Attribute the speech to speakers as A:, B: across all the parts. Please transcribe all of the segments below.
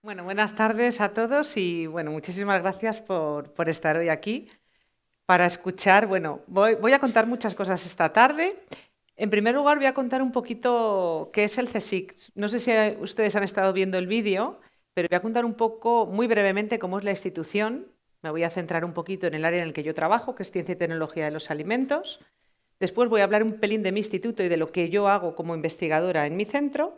A: Bueno, buenas tardes a todos y bueno, muchísimas gracias por estar hoy aquí para escuchar. Bueno, voy a contar muchas cosas esta tarde. En primer lugar, voy a contar un poquito qué es el CSIC. No sé si ustedes han estado viendo el vídeo, pero voy a contar un poco, muy brevemente, cómo es la institución. Me voy a centrar un poquito en el área en el que yo trabajo, que es Ciencia y Tecnología de los Alimentos. Después voy a hablar un pelín de mi instituto y de lo que yo hago como investigadora en mi centro.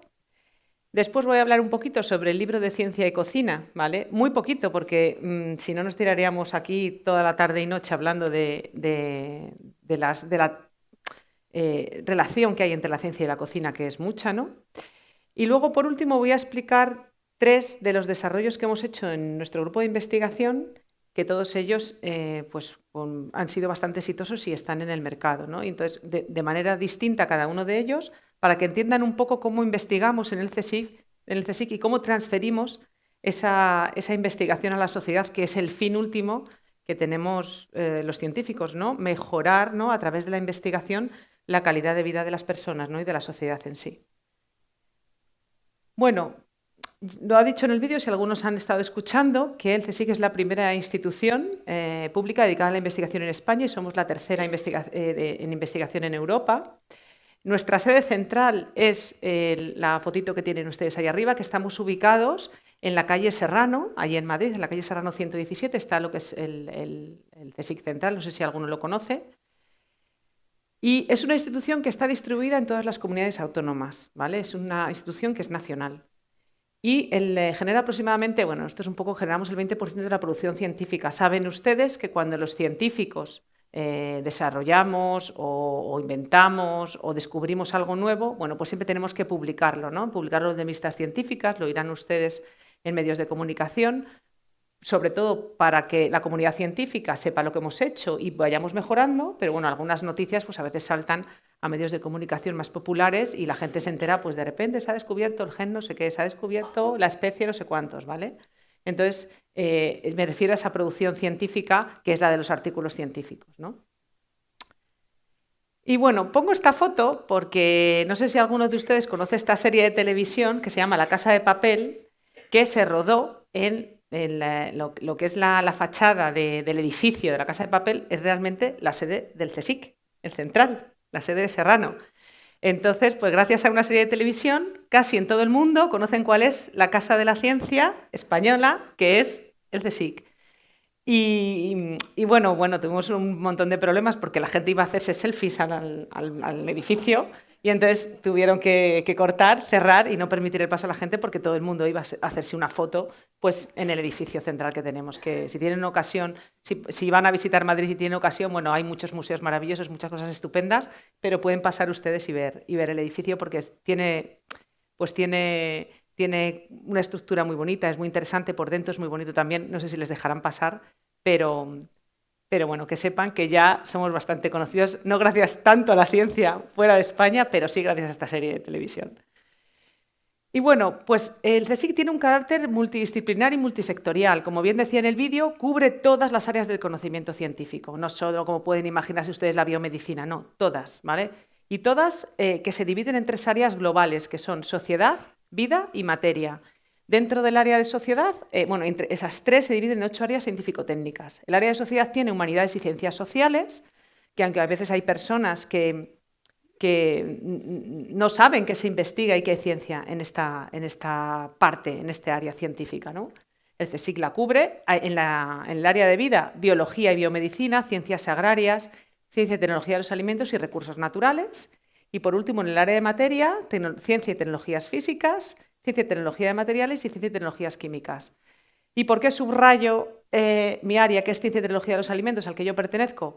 A: Después voy a hablar un poquito sobre el libro de ciencia y cocina, ¿vale? Muy poquito, porque si no nos tiraríamos aquí toda la tarde y noche hablando de la relación que hay entre la ciencia y la cocina, que es mucha, ¿no? Y luego, por último, voy a explicar tres de los desarrollos que hemos hecho en nuestro grupo de investigación, que todos ellos han sido bastante exitosos y están en el mercado, ¿no? Y entonces, de manera distinta cada uno de ellos, para que entiendan un poco cómo investigamos en el CSIC y cómo transferimos esa investigación a la sociedad, que es el fin último que tenemos los científicos, ¿no? Mejorar, ¿no?, a través de la investigación la calidad de vida de las personas, ¿no?, y de la sociedad en sí. Bueno, lo ha dicho en el vídeo, si algunos han estado escuchando, que el CSIC es la primera institución pública dedicada a la investigación en España y somos la tercera en investigación en Europa. Nuestra sede central es la fotito que tienen ustedes ahí arriba, que estamos ubicados en la calle Serrano, allí en Madrid, en la calle Serrano 117, está lo que es el CSIC central, no sé si alguno lo conoce. Y es una institución que está distribuida en todas las comunidades autónomas, ¿vale? Es una institución que es nacional. Y genera aproximadamente, bueno, esto es un poco, generamos el 20% de la producción científica. Saben ustedes que cuando los científicos desarrollamos o inventamos o descubrimos algo nuevo, bueno, pues siempre tenemos que publicarlo, ¿no? Publicarlo en revistas científicas, lo irán ustedes en medios de comunicación, sobre todo para que la comunidad científica sepa lo que hemos hecho y vayamos mejorando, pero bueno, algunas noticias pues a veces saltan a medios de comunicación más populares y la gente se entera, pues de repente se ha descubierto el gen no sé qué, se ha descubierto la especie no sé cuántos, ¿vale? Entonces, me refiero a esa producción científica que es la de los artículos científicos, ¿no? Y bueno, pongo esta foto porque no sé si alguno de ustedes conoce esta serie de televisión que se llama La Casa de Papel, que se rodó en lo que es la fachada del edificio de la Casa de Papel, es realmente la sede del CSIC, el central, la sede de Serrano. Entonces, pues gracias a una serie de televisión, casi en todo el mundo conocen cuál es la Casa de la Ciencia española, que es el CSIC. Y bueno, tuvimos un montón de problemas porque la gente iba a hacerse selfies al edificio y entonces tuvieron que cortar, cerrar y no permitir el paso a la gente porque todo el mundo iba a hacerse una foto pues, en el edificio central que tenemos. Que si tienen ocasión, si van a visitar Madrid y tienen ocasión, bueno, hay muchos museos maravillosos, muchas cosas estupendas, pero pueden pasar ustedes y ver el edificio porque tiene una estructura muy bonita, es muy interesante, por dentro es muy bonito también, no sé si les dejarán pasar, pero bueno, que sepan que ya somos bastante conocidos, no gracias tanto a la ciencia fuera de España, pero sí gracias a esta serie de televisión. Y bueno, pues el CSIC tiene un carácter multidisciplinar y multisectorial. Como bien decía en el vídeo, cubre todas las áreas del conocimiento científico, no solo, como pueden imaginarse ustedes, la biomedicina, no, todas, ¿vale? Y todas que se dividen en tres áreas globales, que son sociedad, vida y materia. Dentro del área de sociedad, entre esas tres se dividen en 8 áreas científico-técnicas. El área de sociedad tiene humanidades y ciencias sociales, que aunque a veces hay personas que no saben que se investiga y que hay ciencia en esta parte, en esta área científica, ¿no? El CSIC la cubre en el área de vida, biología y biomedicina, ciencias agrarias, ciencia y tecnología de los alimentos y recursos naturales. Y por último, en el área de materia, ciencia y tecnologías físicas, ciencia y tecnología de materiales y ciencia y tecnologías químicas. ¿Y por qué subrayo mi área, que es ciencia y tecnología de los alimentos, al que yo pertenezco?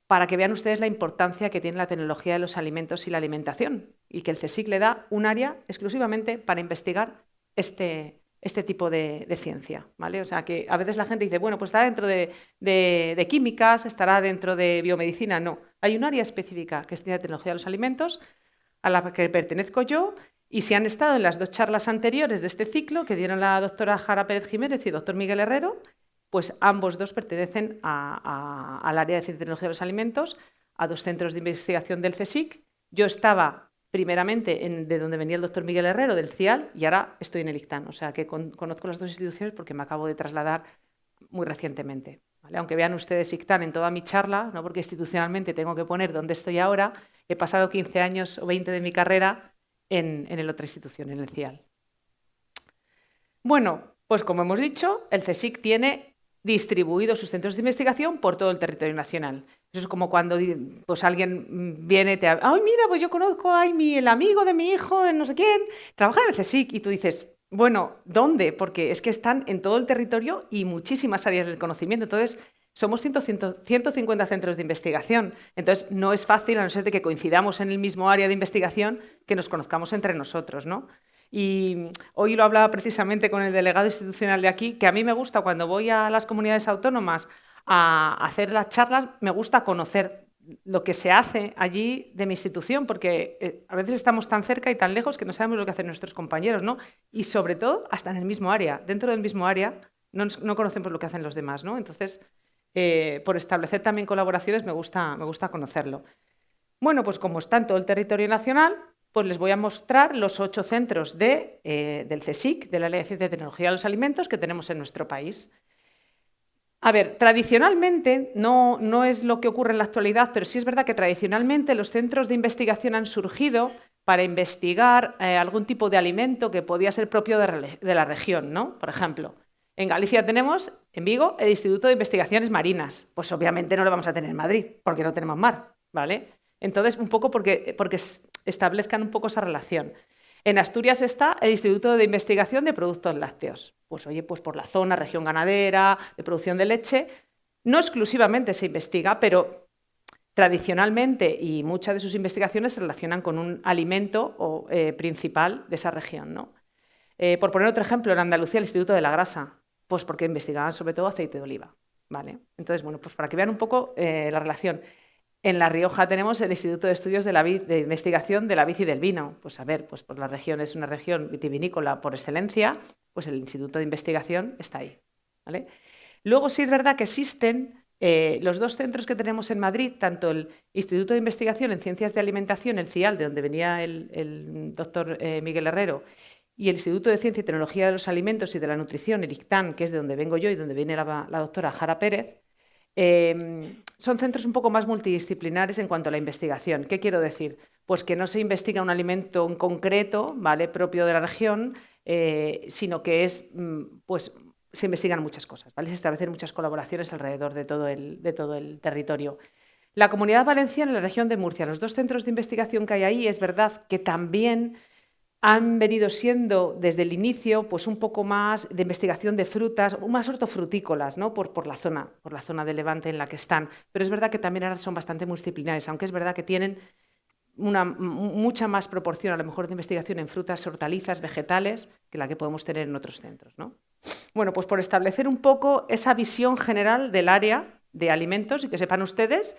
A: Para que vean ustedes la importancia que tiene la tecnología de los alimentos y la alimentación, y que el CSIC le da un área exclusivamente para investigar este tipo de ciencia, ¿vale? O sea, que a veces la gente dice, bueno, pues estará dentro de químicas, estará dentro de biomedicina. No, hay un área específica que es la tecnología de los alimentos, a la que pertenezco yo, y si han estado en las 2 charlas anteriores de este ciclo que dieron la doctora Jara Pérez Jiménez y el doctor Miguel Herrero, pues ambos dos pertenecen al área de ciencia y tecnología de los alimentos, a 2 centros de investigación del CSIC. Yo estaba primeramente de donde venía el doctor Miguel Herrero, del CIAL, y ahora estoy en el ICTAN. O sea que conozco las dos instituciones porque me acabo de trasladar muy recientemente. ¿Vale? Aunque vean ustedes ICTAN en toda mi charla, no porque institucionalmente tengo que poner dónde estoy ahora, he pasado 15 años o 20 de mi carrera en la otra institución, en el CIAL. Bueno, pues como hemos dicho, el CSIC tiene distribuidos sus centros de investigación por todo el territorio nacional. Eso es como cuando pues, alguien viene y te habla, ¡ay, mira, pues yo conozco a el amigo de mi hijo, no sé quién, trabaja en el CSIC! Y tú dices, bueno, ¿dónde? Porque es que están en todo el territorio y muchísimas áreas del conocimiento. Entonces, somos 150 centros de investigación. Entonces, no es fácil, a no ser de que coincidamos en el mismo área de investigación, que nos conozcamos entre nosotros, ¿no? Y hoy lo hablaba precisamente con el delegado institucional de aquí, que a mí me gusta cuando voy a las comunidades autónomas a hacer las charlas, me gusta conocer lo que se hace allí de mi institución, porque a veces estamos tan cerca y tan lejos que no sabemos lo que hacen nuestros compañeros, ¿no? Y sobre todo, hasta en el mismo área, dentro del mismo área, no conocemos lo que hacen los demás, ¿no? Entonces, por establecer también colaboraciones me gusta conocerlo. Bueno, pues como está en todo el territorio nacional, pues les voy a mostrar los 8 centros del CSIC, de la Ley de Ciencia y Tecnología de los Alimentos, que tenemos en nuestro país. A ver, tradicionalmente, no es lo que ocurre en la actualidad, pero sí es verdad que tradicionalmente los centros de investigación han surgido para investigar algún tipo de alimento que podía ser propio de la región, ¿no? Por ejemplo, en Galicia tenemos, en Vigo, el Instituto de Investigaciones Marinas. Pues obviamente no lo vamos a tener en Madrid, porque no tenemos mar, ¿vale? Entonces, un poco porque establezcan un poco esa relación. En Asturias está el Instituto de Investigación de Productos Lácteos. Pues oye, pues por la zona, región ganadera, de producción de leche, no exclusivamente se investiga, pero tradicionalmente y muchas de sus investigaciones se relacionan con un alimento principal de esa región, ¿no? Por poner otro ejemplo, en Andalucía el Instituto de la Grasa, pues porque investigaban sobre todo aceite de oliva, ¿vale? Entonces, bueno, pues para que vean un poco la relación. En La Rioja tenemos el Instituto de Estudios de la Vid, de Investigación de la Vid y del Vino. Pues a ver, pues la región es una región vitivinícola por excelencia, pues el Instituto de Investigación está ahí, ¿vale? Luego sí es verdad que existen los 2 centros que tenemos en Madrid, tanto el Instituto de Investigación en Ciencias de Alimentación, el CIAL, de donde venía el doctor Miguel Herrero, y el Instituto de Ciencia y Tecnología de los Alimentos y de la Nutrición, el ICTAN, que es de donde vengo yo y donde viene la doctora Jara Pérez. Son centros un poco más multidisciplinares en cuanto a la investigación. ¿Qué quiero decir? Pues que no se investiga un alimento en concreto, ¿vale?, propio de la región, sino que pues, se investigan muchas cosas, ¿vale? Se establecen muchas colaboraciones alrededor de todo el territorio. La Comunidad Valenciana y la región de Murcia, los 2 centros de investigación que hay ahí, es verdad que también han venido siendo desde el inicio pues un poco más de investigación de frutas, más hortofrutícolas, ¿no? por la zona de Levante en la que están. Pero es verdad que también ahora son bastante multidisciplinares, aunque es verdad que tienen mucha más proporción a lo mejor de investigación en frutas, hortalizas, vegetales, que la que podemos tener en otros centros, ¿no? Bueno, pues por establecer un poco esa visión general del área de alimentos y que sepan ustedes,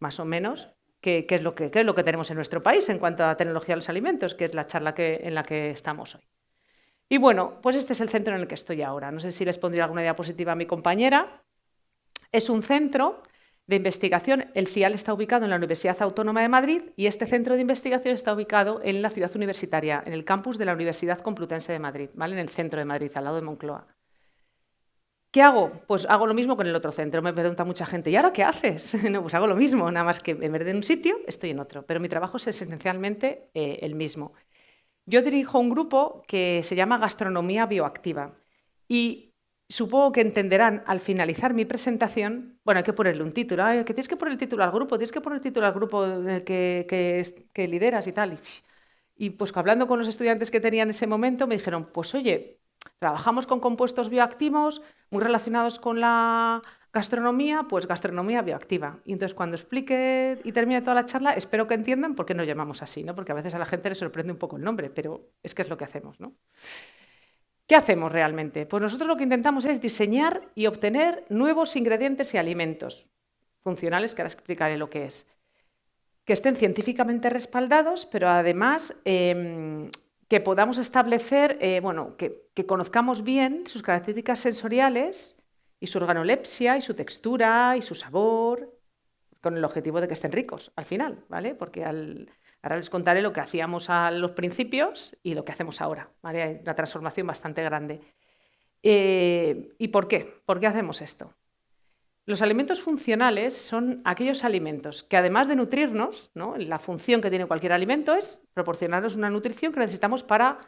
A: más o menos, qué es lo que tenemos en nuestro país en cuanto a tecnología de los alimentos, que es la charla en la que estamos hoy. Y bueno, pues este es el centro en el que estoy ahora. No sé si les pondría alguna diapositiva a mi compañera. Es un centro de investigación. El CIAL está ubicado en la Universidad Autónoma de Madrid y este centro de investigación está ubicado en la ciudad universitaria, en el campus de la Universidad Complutense de Madrid, ¿vale?, en el centro de Madrid, al lado de Moncloa. ¿Qué hago? Pues hago lo mismo con el otro centro. Me pregunta mucha gente, ¿y ahora qué haces? No, pues hago lo mismo, nada más que en vez de en un sitio, estoy en otro. Pero mi trabajo es esencialmente el mismo. Yo dirijo un grupo que se llama Gastronomía Bioactiva y supongo que entenderán al finalizar mi presentación, bueno, hay que ponerle un título, que tienes que poner el título al grupo, tienes que poner el título al grupo en el que lideras y tal. Y pues hablando con los estudiantes que tenía en ese momento me dijeron, pues oye, trabajamos con compuestos bioactivos muy relacionados con la gastronomía, pues gastronomía bioactiva. Y entonces cuando explique y termine toda la charla, espero que entiendan por qué nos llamamos así, ¿no? Porque a veces a la gente le sorprende un poco el nombre, pero es que es lo que hacemos, ¿no? ¿Qué hacemos realmente? Pues nosotros lo que intentamos es diseñar y obtener nuevos ingredientes y alimentos funcionales, que ahora explicaré lo que es, que estén científicamente respaldados, pero además que podamos establecer, que conozcamos bien sus características sensoriales y su organolepsia y su textura y su sabor, con el objetivo de que estén ricos al final, ¿vale? Porque al Ahora les contaré lo que hacíamos a los principios y lo que hacemos ahora, ¿vale? Hay una transformación bastante grande. ¿Y por qué? ¿Por qué hacemos esto? Los alimentos funcionales son aquellos alimentos que, además de nutrirnos, ¿no? La función que tiene cualquier alimento es proporcionarnos una nutrición que necesitamos para,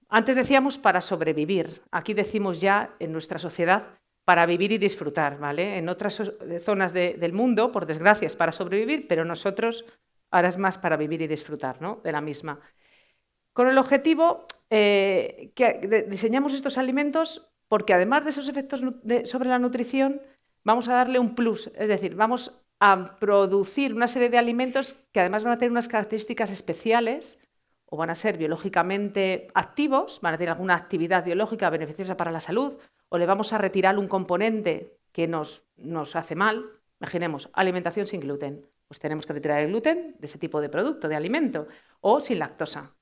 A: antes decíamos, para sobrevivir. Aquí decimos ya en nuestra sociedad para vivir y disfrutar, ¿vale? En otras zonas del mundo, por desgracia, es para sobrevivir, pero nosotros ahora es más para vivir y disfrutar, ¿no? De la misma. Con el objetivo que diseñamos estos alimentos porque, además de esos efectos sobre la nutrición, vamos a darle un plus, es decir, vamos a producir una serie de alimentos que además van a tener unas características especiales o van a ser biológicamente activos, van a tener alguna actividad biológica beneficiosa para la salud, o le vamos a retirar un componente que nos hace mal. Imaginemos, alimentación sin gluten. Pues tenemos que retirar el gluten de ese tipo de producto, de alimento, o sin lactosa.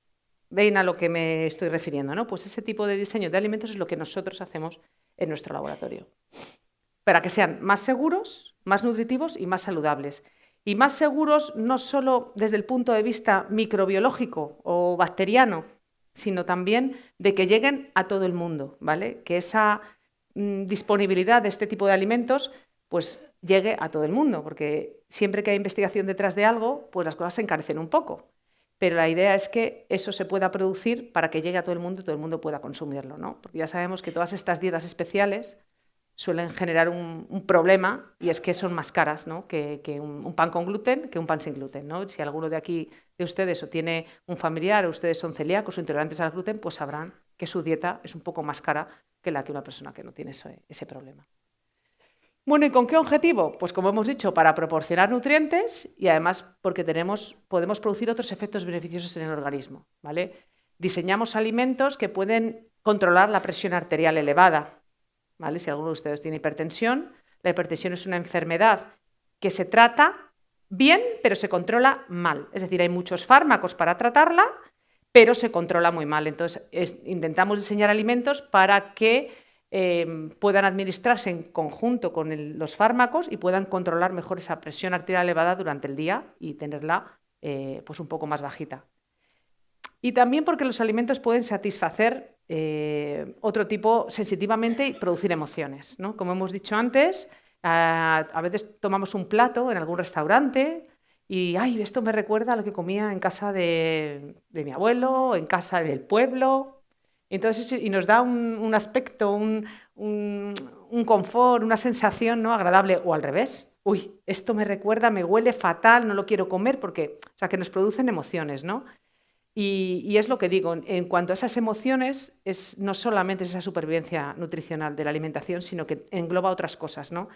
A: ¿Ven a lo que me estoy refiriendo, ¿no? Pues ese tipo de diseño de alimentos es lo que nosotros hacemos en nuestro laboratorio, para que sean más seguros, más nutritivos y más saludables. Y más seguros no solo desde el punto de vista microbiológico o bacteriano, sino también de que lleguen a todo el mundo, ¿vale? Que esa disponibilidad de este tipo de alimentos pues llegue a todo el mundo, porque siempre que hay investigación detrás de algo, pues las cosas se encarecen un poco. Pero la idea es que eso se pueda producir para que llegue a todo el mundo y todo el mundo pueda consumirlo, ¿no? Porque ya sabemos que todas estas dietas especiales suelen generar un problema, y es que son más caras, ¿no? que un pan con gluten que un pan sin gluten, ¿no? Si alguno de aquí de ustedes o tiene un familiar o ustedes son celíacos o intolerantes al gluten, pues sabrán que su dieta es un poco más cara que la que una persona que no tiene ese problema. Bueno, ¿y con qué objetivo? Pues como hemos dicho, para proporcionar nutrientes y además porque podemos producir otros efectos beneficiosos en el organismo, ¿vale? Diseñamos alimentos que pueden controlar la presión arterial elevada, ¿vale? Si alguno de ustedes tiene hipertensión, la hipertensión es una enfermedad que se trata bien, pero se controla mal. Es decir, hay muchos fármacos para tratarla, pero se controla muy mal. Entonces, intentamos diseñar alimentos para que puedan administrarse en conjunto con los fármacos y puedan controlar mejor esa presión arterial elevada durante el día y tenerla pues un poco más bajita. Y también porque los alimentos pueden satisfacer otro tipo sensitivamente y producir emociones, ¿no? Como hemos dicho antes, a veces tomamos un plato en algún restaurante y ¡ay, esto me recuerda a lo que comía en casa de mi abuelo, en casa del pueblo! Entonces, y nos da un aspecto, un confort, una sensación, ¿no? agradable, o al revés. Uy, esto me recuerda, me huele fatal, no lo quiero comer, porque, o sea, que nos producen emociones, ¿no? Y es lo que digo, en cuanto a esas emociones, no solamente es esa supervivencia nutricional de la alimentación, sino que engloba otras cosas, ¿no?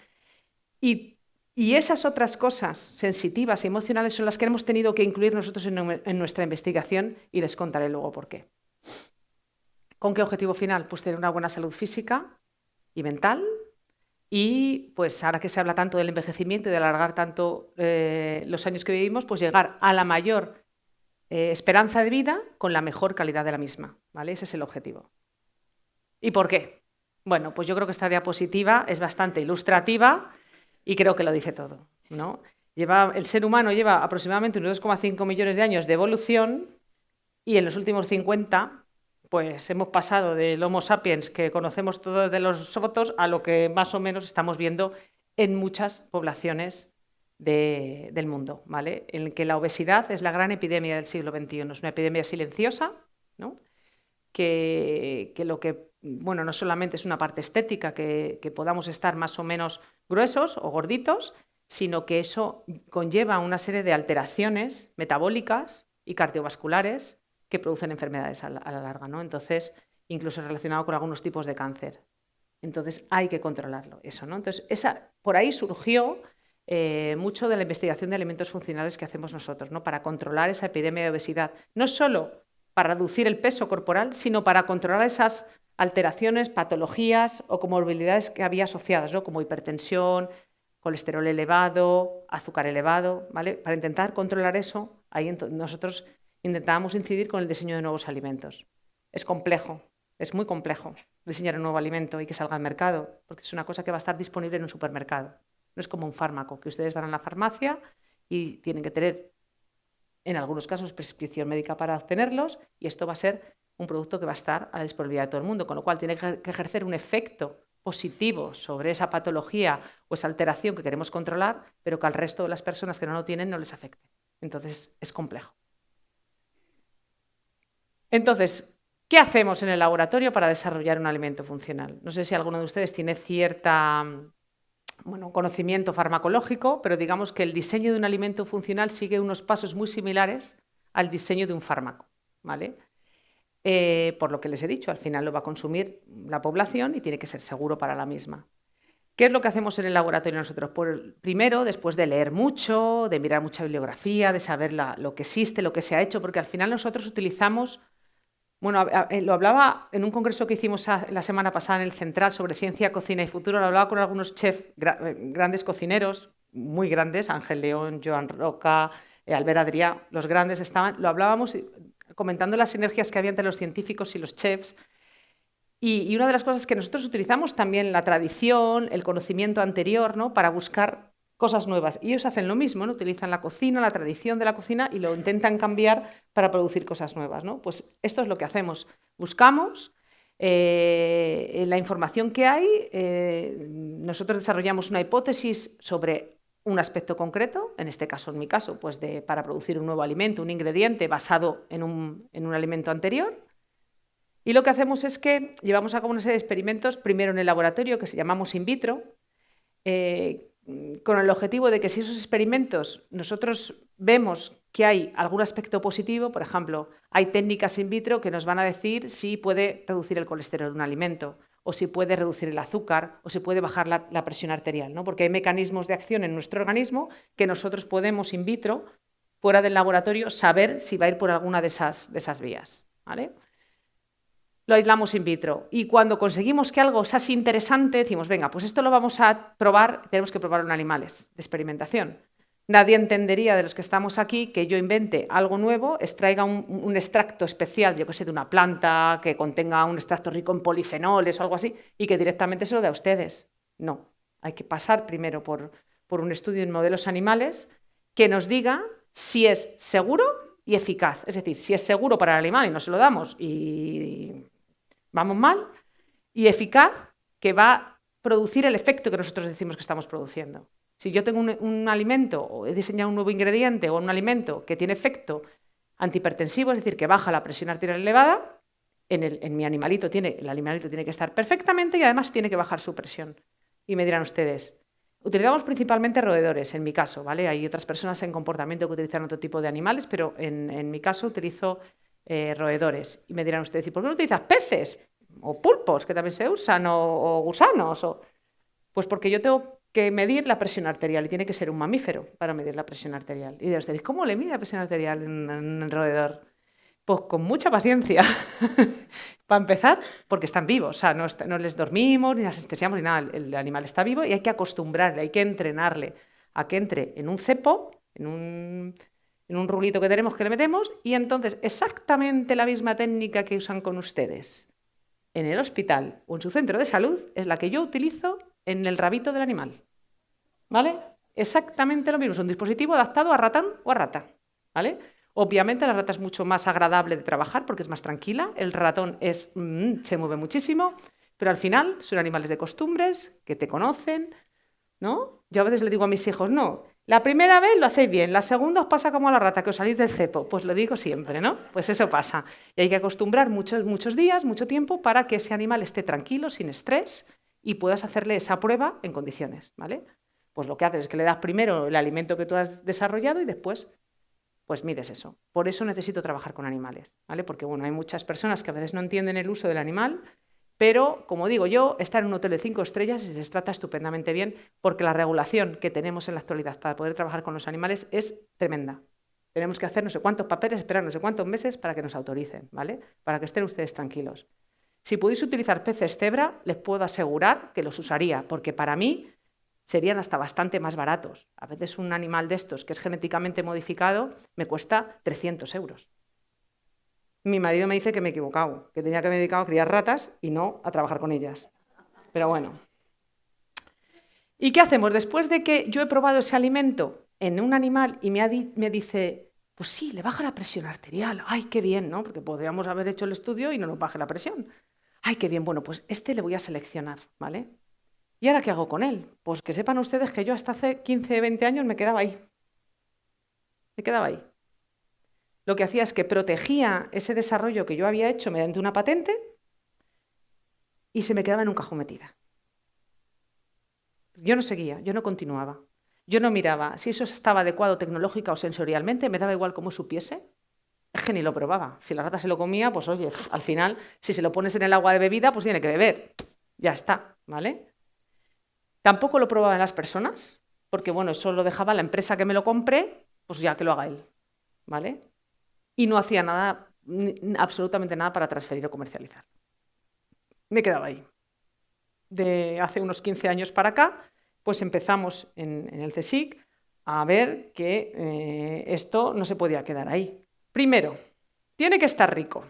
A: Y esas otras cosas sensitivas y emocionales son las que hemos tenido que incluir nosotros en nuestra investigación, y les contaré luego por qué. ¿Con qué objetivo final? Pues tener una buena salud física y mental, y pues ahora que se habla tanto del envejecimiento y de alargar tanto los años que vivimos, pues llegar a la mayor esperanza de vida con la mejor calidad de la misma, ¿vale? Ese es el objetivo. ¿Y por qué? Bueno, pues yo creo que esta diapositiva es bastante ilustrativa y creo que lo dice todo, ¿no? El ser humano lleva aproximadamente unos 2,5 millones de años de evolución, y en los últimos 50 pues hemos pasado del Homo sapiens que conocemos todos de los fotos a lo que más o menos estamos viendo en muchas poblaciones del mundo, ¿vale? En el que la obesidad es la gran epidemia del siglo XXI. Es una epidemia silenciosa, ¿no? que lo que, bueno, no solamente es una parte estética, que podamos estar más o menos gruesos o gorditos, sino que eso conlleva una serie de alteraciones metabólicas y cardiovasculares que producen enfermedades a la larga, ¿no? Entonces, incluso relacionado con algunos tipos de cáncer. Entonces, hay que controlarlo, eso, ¿no? Entonces, por ahí surgió mucho de la investigación de alimentos funcionales que hacemos nosotros, ¿no? Para controlar esa epidemia de obesidad, no solo para reducir el peso corporal, sino para controlar esas alteraciones, patologías o comorbilidades que había asociadas, ¿no? Como hipertensión, colesterol elevado, azúcar elevado, ¿vale? Para intentar controlar eso, ahí nosotros intentábamos incidir con el diseño de nuevos alimentos. Es complejo, es muy complejo diseñar un nuevo alimento y que salga al mercado, porque es una cosa que va a estar disponible en un supermercado. No es como un fármaco, que ustedes van a la farmacia y tienen que tener en algunos casos prescripción médica para obtenerlos, y esto va a ser un producto que va a estar a la disponibilidad de todo el mundo, con lo cual tiene que ejercer un efecto positivo sobre esa patología o esa alteración que queremos controlar, pero que al resto de las personas que no lo tienen no les afecte. Entonces, es complejo. Entonces, ¿qué hacemos en el laboratorio para desarrollar un alimento funcional? No sé si alguno de ustedes tiene cierta conocimiento farmacológico, pero digamos que el diseño de un alimento funcional sigue unos pasos muy similares al diseño de un fármaco, ¿vale? Por lo que les he dicho, al final lo va a consumir la población y tiene que ser seguro para la misma. ¿Qué es lo que hacemos en el laboratorio nosotros? Pues primero, después de leer mucho, de mirar mucha bibliografía, de saber lo que existe, lo que se ha hecho, porque al final nosotros utilizamos, lo hablaba en un congreso que hicimos la semana pasada en el Central sobre ciencia, cocina y futuro, lo hablaba con algunos chefs, grandes cocineros, muy grandes, Ángel León, Joan Roca, Albert Adrià, los grandes estaban, lo hablábamos comentando las sinergias que había entre los científicos y los chefs. Y una de las cosas que nosotros utilizamos también la tradición, el conocimiento anterior, ¿no?, para buscar cosas nuevas. Y ellos hacen lo mismo, ¿no? Utilizan la cocina, la tradición de la cocina y lo intentan cambiar para producir cosas nuevas, ¿no? Pues esto es lo que hacemos. Buscamos la información que hay, nosotros desarrollamos una hipótesis sobre un aspecto concreto, en este caso, en mi caso, pues para producir un nuevo alimento, un ingrediente basado en un alimento anterior. Y lo que hacemos es que llevamos a cabo una serie de experimentos, primero en el laboratorio, que se llamamos in vitro, con el objetivo de que si esos experimentos nosotros vemos que hay algún aspecto positivo, por ejemplo, hay técnicas in vitro que nos van a decir si puede reducir el colesterol de un alimento, o si puede reducir el azúcar, o si puede bajar la presión arterial, ¿no? Porque hay mecanismos de acción en nuestro organismo que nosotros podemos in vitro, fuera del laboratorio, saber si va a ir por alguna de esas vías, ¿vale? Lo aislamos in vitro y cuando conseguimos que algo sea así interesante, decimos, venga, pues esto lo vamos a probar, tenemos que probarlo en animales de experimentación. Nadie entendería de los que estamos aquí que yo invente algo nuevo, extraiga un extracto especial, yo que sé, de una planta, que contenga un extracto rico en polifenoles o algo así, y que directamente se lo dé a ustedes. No, hay que pasar primero por un estudio en modelos animales que nos diga si es seguro y eficaz. Es decir, si es seguro para el animal y no se lo damos y vamos mal, y eficaz, que va a producir el efecto que nosotros decimos que estamos produciendo. Si yo tengo un alimento o he diseñado un nuevo ingrediente o un alimento que tiene efecto antihipertensivo, es decir, que baja la presión arterial elevada, en mi animalito el animalito tiene que estar perfectamente y además tiene que bajar su presión. Y me dirán ustedes, utilizamos principalmente roedores, en mi caso, ¿vale? Hay otras personas en comportamiento que utilizan otro tipo de animales, pero en mi caso utilizo roedores. Y me dirán ustedes, ¿y por qué no utilizas peces? O pulpos, que también se usan, o gusanos. Pues porque yo tengo que medir la presión arterial y tiene que ser un mamífero para medir la presión arterial. Y dirán ustedes, ¿cómo le mide la presión arterial en el roedor? Pues con mucha paciencia. Para empezar, porque están vivos, o sea, no les dormimos, ni les anestesiamos, ni nada. El animal está vivo y hay que acostumbrarle, hay que entrenarle a que entre en un cepo, en un rulito que tenemos que le metemos, y entonces exactamente la misma técnica que usan con ustedes en el hospital o en su centro de salud es la que yo utilizo en el rabito del animal, ¿vale? Exactamente lo mismo, es un dispositivo adaptado a ratón o a rata, ¿vale? Obviamente la rata es mucho más agradable de trabajar porque es más tranquila, el ratón se mueve muchísimo, pero al final son animales de costumbres, que te conocen, ¿no? Yo a veces le digo a mis hijos, no, la primera vez lo hacéis bien, la segunda os pasa como a la rata, que os salís del cepo, pues lo digo siempre, ¿no? Pues eso pasa. Y hay que acostumbrar muchos días, mucho tiempo, para que ese animal esté tranquilo, sin estrés, y puedas hacerle esa prueba en condiciones, ¿vale? Pues lo que haces es que le das primero el alimento que tú has desarrollado y después pues mides eso. Por eso necesito trabajar con animales, ¿vale? Porque bueno, hay muchas personas que a veces no entienden el uso del animal, pero, como digo yo, estar en un hotel de 5 estrellas y se les trata estupendamente bien porque la regulación que tenemos en la actualidad para poder trabajar con los animales es tremenda. Tenemos que hacer no sé cuántos papeles, esperar no sé cuántos meses para que nos autoricen, ¿vale? Para que estén ustedes tranquilos. Si pudierais utilizar peces cebra, les puedo asegurar que los usaría, porque para mí serían hasta bastante más baratos. A veces un animal de estos que es genéticamente modificado me cuesta 300 euros. Mi marido me dice que me he equivocado, que tenía que me dedicado a criar ratas y no a trabajar con ellas. Pero bueno. ¿Y qué hacemos? Después de que yo he probado ese alimento en un animal y me dice, Pues sí, le baja la presión arterial. ¡Ay, qué bien!, ¿no? Porque podríamos haber hecho el estudio y no nos baje la presión. ¡Ay, qué bien! Bueno, pues este le voy a seleccionar, ¿vale? ¿Y ahora qué hago con él? Pues que sepan ustedes que yo hasta hace 15, 20 años me quedaba ahí. Me quedaba ahí. Lo que hacía es que protegía ese desarrollo que yo había hecho mediante una patente y se me quedaba en un cajón metida. Yo no seguía, yo no continuaba. Yo no miraba si eso estaba adecuado tecnológica o sensorialmente, me daba igual cómo supiese. Es que ni lo probaba. Si la rata se lo comía, pues oye, al final, si se lo pones en el agua de bebida, pues tiene que beber. Ya está, ¿vale? Tampoco lo probaba en las personas, porque bueno, eso lo dejaba la empresa que me lo compre, pues ya que lo haga él, ¿vale? Y no hacía nada, absolutamente nada para transferir o comercializar. Me quedaba ahí. De hace unos 15 años para acá, pues empezamos en el CSIC a ver que esto no se podía quedar ahí. Primero, tiene que estar rico.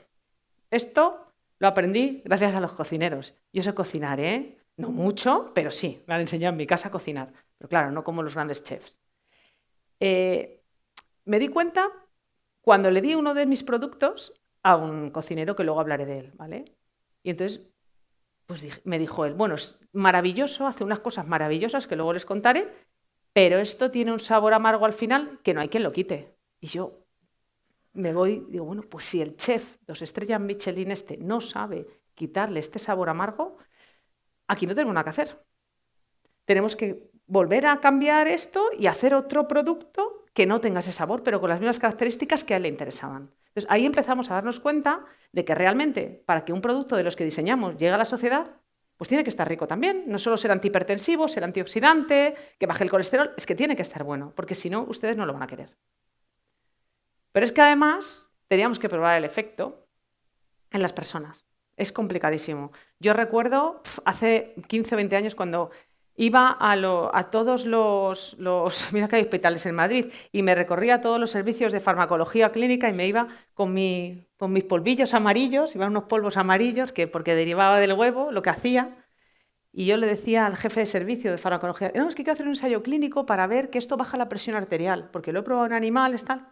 A: Esto lo aprendí gracias a los cocineros. Yo sé cocinar, ¿eh? No mucho, pero sí, me han enseñado en mi casa a cocinar. Pero claro, no como los grandes chefs. Me di cuenta cuando le di uno de mis productos a un cocinero, que luego hablaré de él, ¿vale? Y entonces pues me dijo él, bueno, es maravilloso, hace unas cosas maravillosas que luego les contaré, pero esto tiene un sabor amargo al final que no hay quien lo quite. Y yo me voy, digo, bueno, pues si el chef 2 estrellas Michelin no sabe quitarle este sabor amargo, aquí no tenemos nada que hacer. Tenemos que volver a cambiar esto y hacer otro producto que no tenga ese sabor, pero con las mismas características que a él le interesaban. Entonces, ahí empezamos a darnos cuenta de que realmente, para que un producto de los que diseñamos llegue a la sociedad, pues tiene que estar rico también. No solo ser antihipertensivo, ser antioxidante, que baje el colesterol, es que tiene que estar bueno, porque si no, ustedes no lo van a querer. Pero es que además teníamos que probar el efecto en las personas. Es complicadísimo. Yo recuerdo hace 15 o 20 años cuando iba a todos los mira que hay hospitales en Madrid, y me recorría todos los servicios de farmacología clínica y me iba con mis polvillos amarillos, iban unos polvos amarillos, porque derivaba del huevo, lo que hacía, y yo le decía al jefe de servicio de farmacología, no, es que quiero hacer un ensayo clínico para ver que esto baja la presión arterial, porque lo he probado en animales, tal.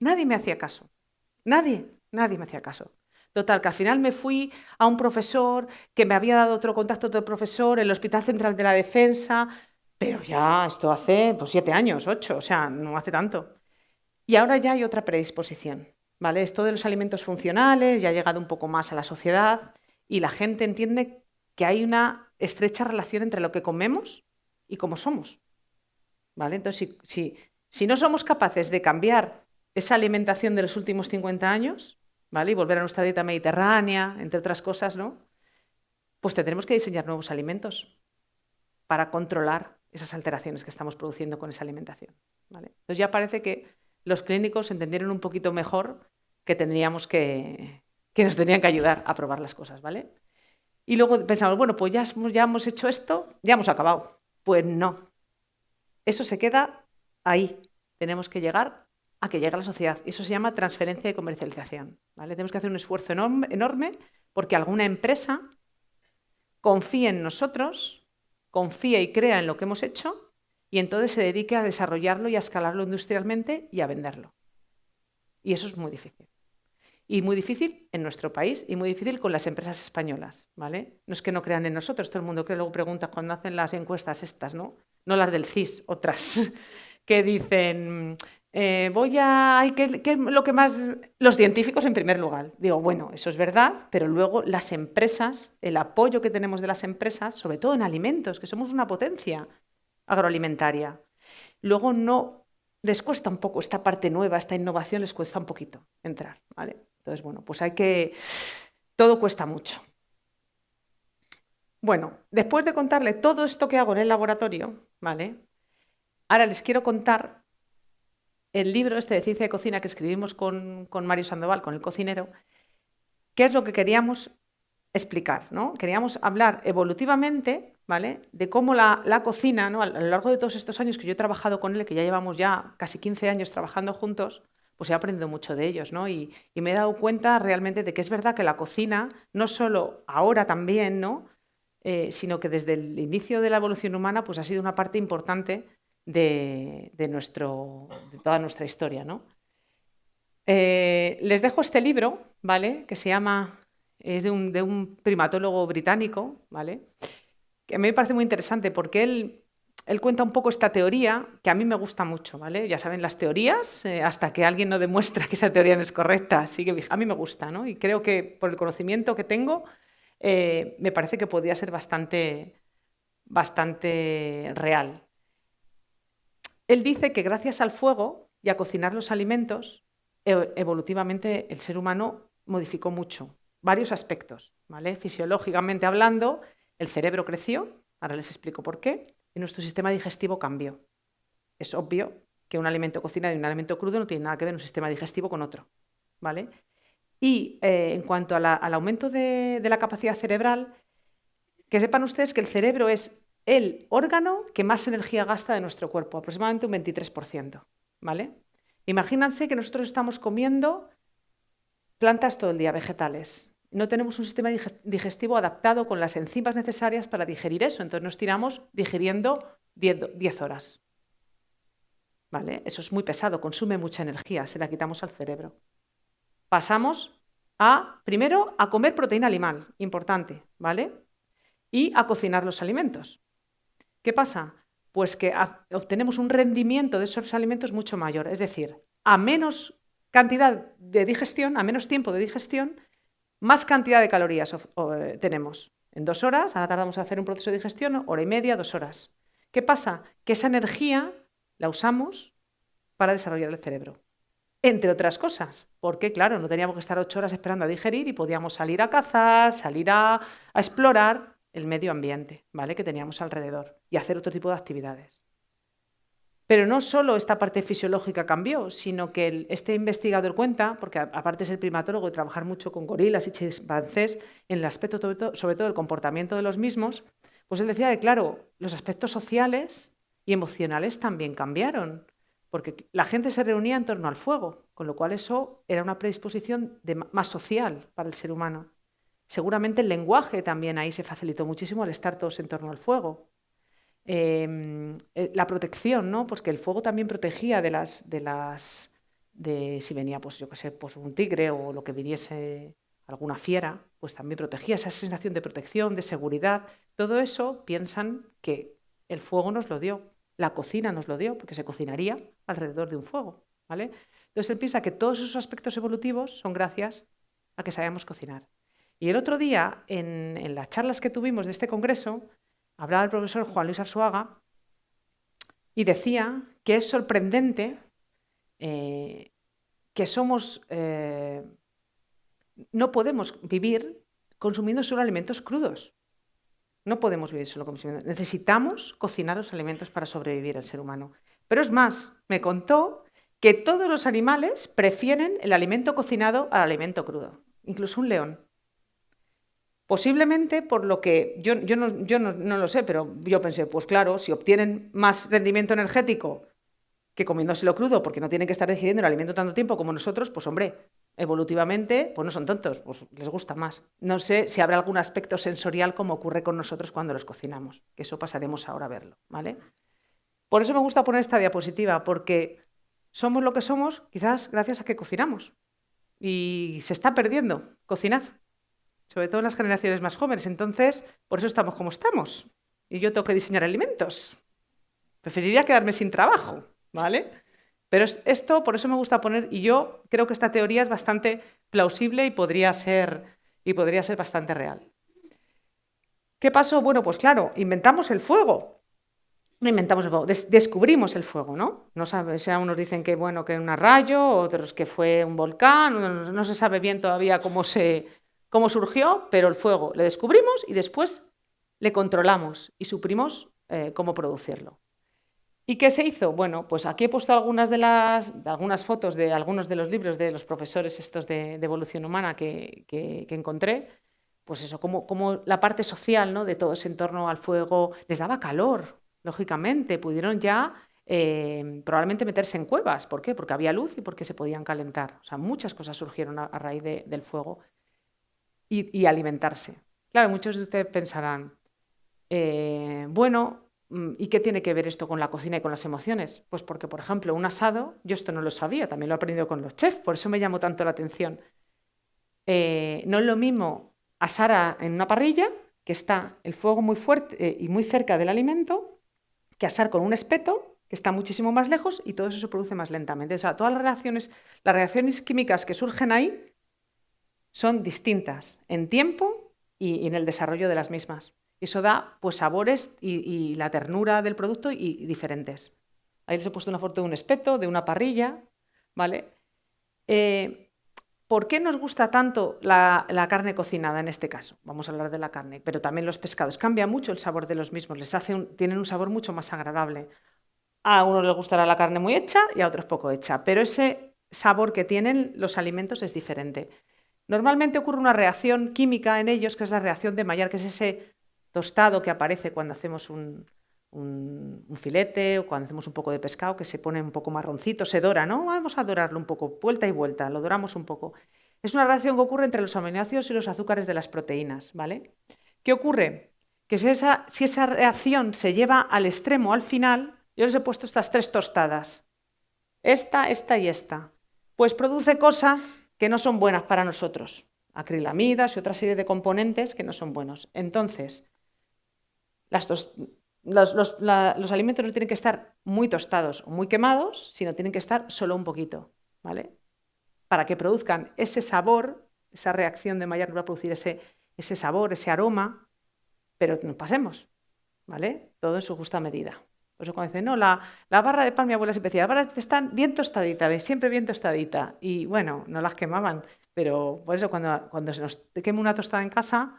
A: Nadie me hacía caso. Nadie me hacía caso. Total, que al final me fui a un profesor que me había dado otro contacto de profesor en el Hospital Central de la Defensa, pero ya esto hace 7 años, 8, o sea, no hace tanto. Y ahora ya hay otra predisposición, ¿vale? Esto de los alimentos funcionales ya ha llegado un poco más a la sociedad y la gente entiende que hay una estrecha relación entre lo que comemos y cómo somos, ¿vale? Entonces, si no somos capaces de cambiar esa alimentación de los últimos 50 años, ¿vale? Y volver a nuestra dieta mediterránea, entre otras cosas, ¿no? Pues tendremos que diseñar nuevos alimentos para controlar esas alteraciones que estamos produciendo con esa alimentación, ¿vale? Entonces ya parece que los clínicos entendieron un poquito mejor que tendríamos que nos tenían que ayudar a probar las cosas, ¿vale? Y luego pensamos, bueno, pues ya hemos hecho esto, ya hemos acabado. Pues no. Eso se queda ahí. Tenemos que llegar a que llegue a la sociedad. Eso se llama transferencia y comercialización, ¿vale? Tenemos que hacer un esfuerzo enorme porque alguna empresa confíe en nosotros, confíe y crea en lo que hemos hecho y entonces se dedique a desarrollarlo y a escalarlo industrialmente y a venderlo. Y eso es muy difícil. Y muy difícil en nuestro país y muy difícil con las empresas españolas, ¿vale? No es que no crean en nosotros, todo el mundo que luego pregunta cuando hacen las encuestas estas, ¿no? No las del CIS, otras, que dicen, ¿qué es lo que más? Los científicos en primer lugar. Digo, bueno, eso es verdad, pero luego las empresas, el apoyo que tenemos de las empresas, sobre todo en alimentos, que somos una potencia agroalimentaria, luego no les cuesta un poco esta parte nueva, esta innovación les cuesta un poquito entrar, ¿vale? Entonces, bueno, pues todo cuesta mucho. Bueno, después de contarle todo esto que hago en el laboratorio, ¿vale? Ahora les quiero contar el libro este de ciencia de cocina que escribimos con Mario Sandoval, con el cocinero, qué es lo que queríamos explicar, ¿no? Queríamos hablar evolutivamente, ¿vale? De cómo la cocina, ¿no? A lo largo de todos estos años que yo he trabajado con él, que ya llevamos ya casi 15 años trabajando juntos, pues he aprendido mucho de ellos, ¿no? Y me he dado cuenta realmente de que es verdad que la cocina, no solo ahora también, ¿no? Sino que desde el inicio de la evolución humana pues ha sido una parte importante de toda nuestra historia, ¿no? Les dejo este libro, ¿vale? Que se llama, es de un primatólogo británico, ¿vale? Que a mí me parece muy interesante porque él cuenta un poco esta teoría que a mí me gusta mucho, ¿vale? Ya saben, las teorías, hasta que alguien no demuestra que esa teoría no es correcta, a mí me gusta, ¿no? Y creo que por el conocimiento que tengo, me parece que podría ser bastante real. Él dice que gracias al fuego y a cocinar los alimentos, evolutivamente el ser humano modificó mucho, varios aspectos, ¿vale? Fisiológicamente hablando, el cerebro creció, ahora les explico por qué, y nuestro sistema digestivo cambió. Es obvio que un alimento cocinado y un alimento crudo no tiene nada que ver un sistema digestivo con otro, ¿vale? Y en cuanto al aumento de la capacidad cerebral, que sepan ustedes que el cerebro es el órgano que más energía gasta de nuestro cuerpo, aproximadamente un 23%, ¿vale? Imagínense que nosotros estamos comiendo plantas todo el día, vegetales. No tenemos un sistema digestivo adaptado con las enzimas necesarias para digerir eso, entonces nos tiramos digiriendo 10 horas. ¿Vale? Eso es muy pesado, consume mucha energía, se la quitamos al cerebro. Pasamos primero a comer proteína animal, importante, ¿vale? Y a cocinar los alimentos. ¿Qué pasa? Pues que obtenemos un rendimiento de esos alimentos mucho mayor, es decir, a menos cantidad de digestión, a menos tiempo de digestión, más cantidad de calorías tenemos. En 2 horas, ahora tardamos en hacer un proceso de digestión, hora y media, 2 horas. ¿Qué pasa? Que esa energía la usamos para desarrollar el cerebro. Entre otras cosas, porque claro, no teníamos que estar 8 horas esperando a digerir y podíamos salir a cazar, salir a explorar el medio ambiente, ¿vale? Que teníamos alrededor y hacer otro tipo de actividades. Pero no solo esta parte fisiológica cambió, sino que este investigador cuenta, porque aparte es el primatólogo de trabajar mucho con gorilas y chimpancés, en el aspecto sobre todo del comportamiento de los mismos, pues él decía que, claro, los aspectos sociales y emocionales también cambiaron, porque la gente se reunía en torno al fuego, con lo cual eso era una predisposición más social para el ser humano. Seguramente el lenguaje también ahí se facilitó muchísimo al estar todos en torno al fuego. La protección, ¿no? Pues que el fuego también protegía de si venía, pues yo qué sé, pues un tigre o lo que viniese alguna fiera, pues también protegía esa sensación de protección, de seguridad. Todo eso piensan que el fuego nos lo dio, la cocina nos lo dio, porque se cocinaría alrededor de un fuego, ¿vale? Entonces él piensa que todos esos aspectos evolutivos son gracias a que sabíamos cocinar. Y el otro día, en las charlas que tuvimos de este congreso, hablaba el profesor Juan Luis Arzuaga y decía que es sorprendente que no podemos vivir consumiendo solo alimentos crudos. No podemos vivir solo consumiendo. Necesitamos cocinar los alimentos para sobrevivir el ser humano. Pero es más, me contó que todos los animales prefieren el alimento cocinado al alimento crudo, incluso un león. Posiblemente por lo que yo no lo sé, pero yo pensé, pues claro, si obtienen más rendimiento energético que comiéndoselo crudo, porque no tienen que estar digiriendo el alimento tanto tiempo como nosotros, pues hombre, evolutivamente, pues no son tontos, pues les gusta más. No sé si habrá algún aspecto sensorial como ocurre con nosotros cuando los cocinamos, que eso pasaremos ahora a verlo, ¿vale? Por eso me gusta poner esta diapositiva, porque somos lo que somos quizás gracias a que cocinamos. Y se está perdiendo cocinar, sobre todo en las generaciones más jóvenes. Entonces, por eso estamos como estamos. Y yo tengo que diseñar alimentos. Preferiría quedarme sin trabajo, ¿vale? Pero esto, por eso me gusta poner, y yo creo que esta teoría es bastante plausible y podría ser bastante real. ¿Qué pasó? Bueno, pues claro, inventamos el fuego. No inventamos el fuego, descubrimos el fuego, ¿no? No sabe, o sea, unos dicen que bueno, que un rayo, otros que fue un volcán, no se sabe bien todavía cómo surgió, pero el fuego le descubrimos y después le controlamos y suprimos cómo producirlo. ¿Y qué se hizo? Bueno, pues aquí he puesto algunas fotos de algunos de los libros de los profesores estos de evolución humana que encontré. Pues eso, como la parte social, ¿no? De todo ese entorno al fuego les daba calor, lógicamente. Pudieron ya probablemente meterse en cuevas. ¿Por qué? Porque había luz y porque se podían calentar. O sea, muchas cosas surgieron a raíz del fuego y alimentarse. Claro, muchos de ustedes pensarán, bueno, ¿Y qué tiene que ver esto con la cocina y con las emociones? Pues porque, por ejemplo, un asado, yo esto no lo sabía, también lo he aprendido con los chefs, por eso me llamó tanto la atención. No es lo mismo asar en una parrilla, que está el fuego muy fuerte y muy cerca del alimento, que asar con un espeto, que está muchísimo más lejos y todo eso se produce más lentamente. O sea, todas las reacciones químicas que surgen ahí son distintas en tiempo y en el desarrollo de las mismas. Eso da pues sabores y la ternura del producto y diferentes. Ahí les he puesto una foto de un espeto, de una parrilla, ¿vale? ¿Por qué nos gusta tanto la carne cocinada en este caso? Vamos a hablar de la carne, pero también los pescados. Cambia mucho el sabor de los mismos, tienen un sabor mucho más agradable. A unos les gustará la carne muy hecha y a otros poco hecha, pero ese sabor que tienen los alimentos es diferente. Normalmente ocurre una reacción química en ellos, que es la reacción de Maillard, que es ese tostado que aparece cuando hacemos un filete o cuando hacemos un poco de pescado, que se pone un poco marroncito, se dora, ¿no? Vamos a dorarlo un poco, vuelta y vuelta, lo doramos un poco. Es una reacción que ocurre entre los aminoácidos y los azúcares de las proteínas, ¿vale? ¿Qué ocurre? Que si esa reacción se lleva al extremo, al final, yo les he puesto estas 3 tostadas, esta y esta, pues produce cosas que no son buenas para nosotros, acrilamidas y otra serie de componentes que no son buenos. Entonces, los alimentos no tienen que estar muy tostados o muy quemados, sino tienen que estar solo un poquito, ¿vale? Para que produzcan ese sabor, esa reacción de Maillard va a producir ese sabor, ese aroma, pero no pasemos, ¿vale? Todo en su justa medida. Por eso cuando dicen, no, la barra de pan, mi abuela siempre decía, las barras están bien tostaditas, siempre bien tostadita. Y bueno, no las quemaban, pero por eso cuando se nos quema una tostada en casa,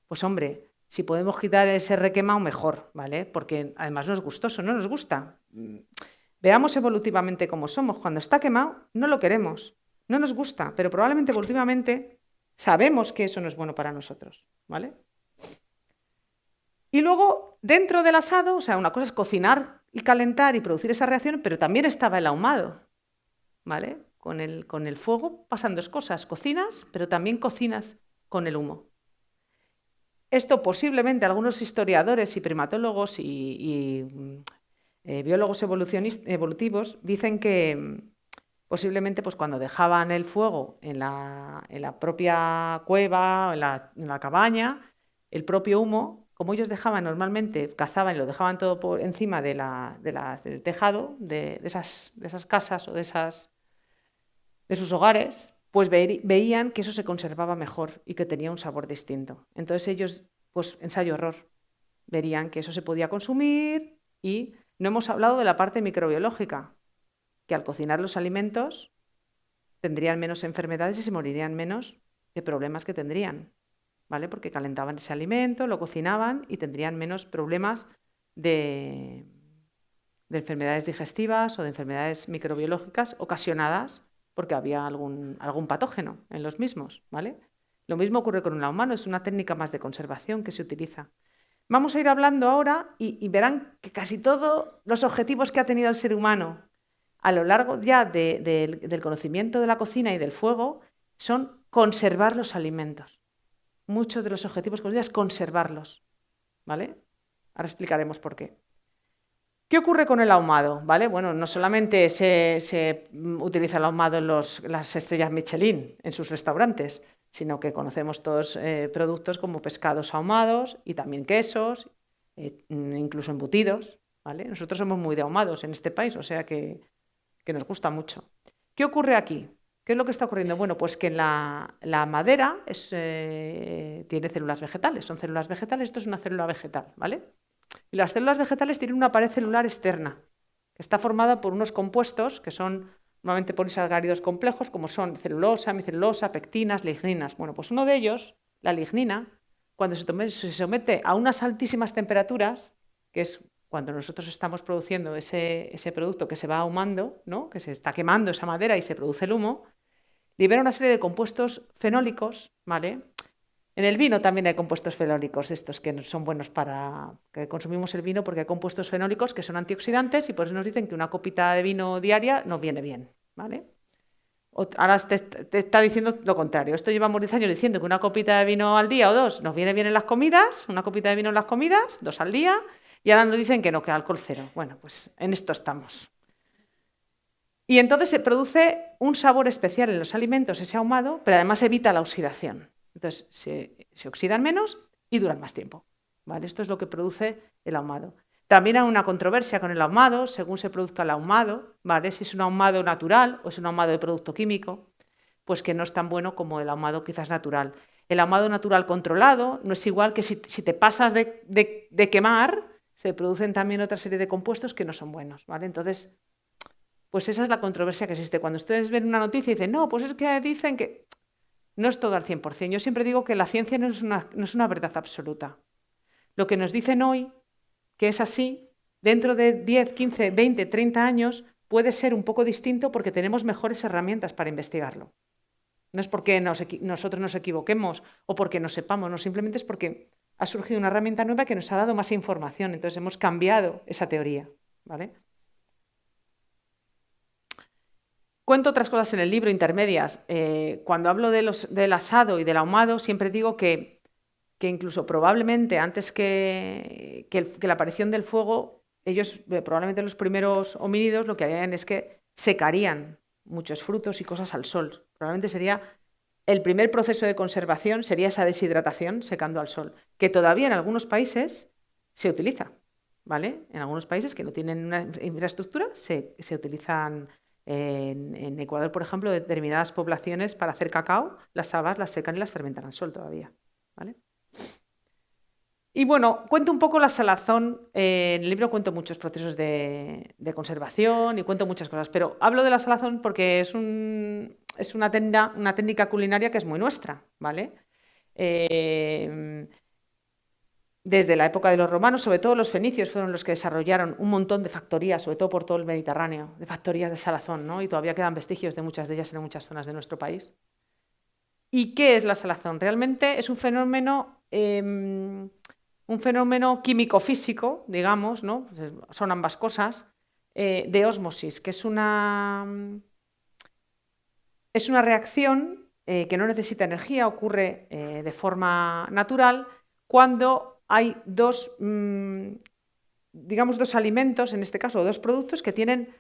A: pues hombre, si podemos quitar ese requemado, mejor, ¿vale? Porque además no es gustoso, no nos gusta. Veamos evolutivamente cómo somos. Cuando está quemado, no lo queremos, no nos gusta, pero probablemente evolutivamente sabemos que eso no es bueno para nosotros, ¿vale? Y luego, dentro del asado, o sea, una cosa es cocinar y calentar y producir esa reacción, pero también estaba el ahumado, ¿vale? Con el fuego pasan 2 cosas, cocinas, pero también cocinas con el humo. Esto posiblemente algunos historiadores y primatólogos y biólogos evolutivos dicen que posiblemente pues, cuando dejaban el fuego en la propia cueva, en la cabaña, el propio humo, como ellos dejaban normalmente, cazaban y lo dejaban todo por encima del tejado de esas casas o de sus hogares, pues veían que eso se conservaba mejor y que tenía un sabor distinto. Entonces ellos, pues ensayo-error, verían que eso se podía consumir y no hemos hablado de la parte microbiológica, que al cocinar los alimentos tendrían menos enfermedades y se morirían menos de problemas que tendrían, ¿vale? Porque calentaban ese alimento, lo cocinaban y tendrían menos problemas de enfermedades digestivas o de enfermedades microbiológicas ocasionadas porque había algún patógeno en los mismos, ¿vale? Lo mismo ocurre con un ahumado, es una técnica más de conservación que se utiliza. Vamos a ir hablando ahora y verán que casi todos los objetivos que ha tenido el ser humano a lo largo ya del conocimiento de la cocina y del fuego son conservar los alimentos. Muchos de los objetivos que es conservarlos, ¿vale? Ahora explicaremos por qué. ¿Qué ocurre con el ahumado? ¿Vale? Bueno, no solamente se utiliza el ahumado en las estrellas Michelin, en sus restaurantes, sino que conocemos todos productos como pescados ahumados y también quesos, incluso embutidos, ¿vale? Nosotros somos muy de ahumados en este país, o sea que nos gusta mucho. ¿Qué ocurre aquí? ¿Qué es lo que está ocurriendo? Bueno, pues que la madera tiene células vegetales, son células vegetales, esto es una célula vegetal, ¿vale? Y las células vegetales tienen una pared celular externa, que está formada por unos compuestos que son normalmente polisacáridos complejos, como son celulosa, hemicelulosa, pectinas, ligninas. Bueno, pues uno de ellos, la lignina, cuando se somete a unas altísimas temperaturas, que es cuando nosotros estamos produciendo ese producto que se va ahumando, ¿no? Que se está quemando esa madera y se produce el humo, libera una serie de compuestos fenólicos, ¿vale? En el vino también hay compuestos fenólicos, estos que son buenos para que consumimos el vino porque hay compuestos fenólicos que son antioxidantes y por eso nos dicen que una copita de vino diaria nos viene bien, ¿vale? Ahora te está diciendo lo contrario. Esto llevamos 10 años diciendo que una copita de vino al día o 2 nos viene bien en las comidas, una copita de vino en las comidas, 2 al día, Y ahora nos dicen que no, que alcohol cero. Bueno, pues en esto estamos. Y entonces se produce un sabor especial en los alimentos, ese ahumado, pero además evita la oxidación. Entonces se oxidan menos y duran más tiempo. ¿Vale? Esto es lo que produce el ahumado. También hay una controversia con el ahumado, según se produzca el ahumado, ¿vale? Si es un ahumado natural o es un ahumado de producto químico, pues que no es tan bueno como el ahumado quizás natural. El ahumado natural controlado no es igual que si te pasas de quemar, se producen también otra serie de compuestos que no son buenos, ¿vale? Entonces, pues esa es la controversia que existe. Cuando ustedes ven una noticia y dicen, no, pues es que dicen que no es todo al 100%. Yo siempre digo que la ciencia no es una verdad absoluta. Lo que nos dicen hoy, que es así, dentro de 10, 15, 20, 30 años, puede ser un poco distinto porque tenemos mejores herramientas para investigarlo. No es porque nosotros nos equivoquemos o porque no sepamos, no, simplemente es porque ha surgido una herramienta nueva que nos ha dado más información, entonces hemos cambiado esa teoría, ¿vale? Cuento otras cosas en el libro, intermedias. Cuando hablo del asado y del ahumado, siempre digo que incluso probablemente antes que la aparición del fuego, ellos, probablemente los primeros homínidos, lo que harían es que secarían muchos frutos y cosas al sol. Probablemente sería el primer proceso de conservación, sería esa deshidratación secando al sol, que todavía en algunos países se utiliza, ¿vale? En algunos países que no tienen una infraestructura se utilizan. En Ecuador, por ejemplo, determinadas poblaciones para hacer cacao, las habas las secan y las fermentan al sol todavía, ¿vale? Y bueno, cuento un poco la salazón. En el libro cuento muchos procesos de conservación y cuento muchas cosas, pero hablo de la salazón porque es una técnica culinaria que es muy nuestra, ¿vale? Desde la época de los romanos, sobre todo los fenicios fueron los que desarrollaron un montón de factorías, sobre todo por todo el Mediterráneo, de factorías de salazón, ¿no? Y todavía quedan vestigios de muchas de ellas en muchas zonas de nuestro país. ¿Y qué es la salazón? Realmente es un fenómeno químico-físico, digamos, ¿no? Son ambas cosas, de ósmosis, que es una reacción que no necesita energía, ocurre de forma natural cuando hay dos alimentos, en este caso dos productos, que tienen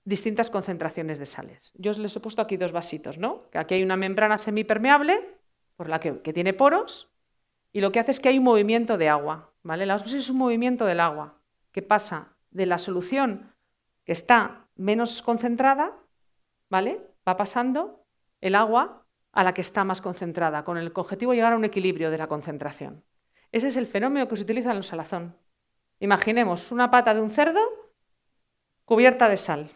A: distintas concentraciones de sales. Yo les he puesto aquí dos vasitos, ¿no? Aquí hay una membrana semipermeable por la que tiene poros y lo que hace es que hay un movimiento de agua, ¿vale? La ósmosis es un movimiento del agua que pasa de la solución que está menos concentrada, ¿vale? Va pasando el agua a la que está más concentrada, con el objetivo de llegar a un equilibrio de la concentración. Ese es el fenómeno que se utiliza en el salazón. Imaginemos una pata de un cerdo cubierta de sal.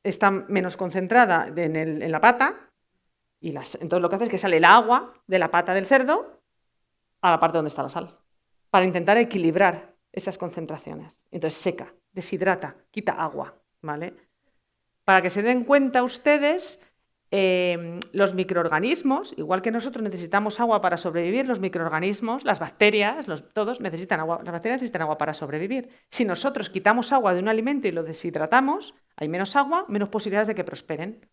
A: Está menos concentrada en la pata y entonces lo que hace es que sale el agua de la pata del cerdo a la parte donde está la sal, para intentar equilibrar esas concentraciones. Entonces seca, deshidrata, quita agua, ¿vale? Para que se den cuenta ustedes, los microorganismos, igual que nosotros necesitamos agua para sobrevivir, los microorganismos, las bacterias, todos necesitan agua. Las bacterias necesitan agua para sobrevivir. Si nosotros quitamos agua de un alimento y lo deshidratamos, hay menos agua, menos posibilidades de que prosperen.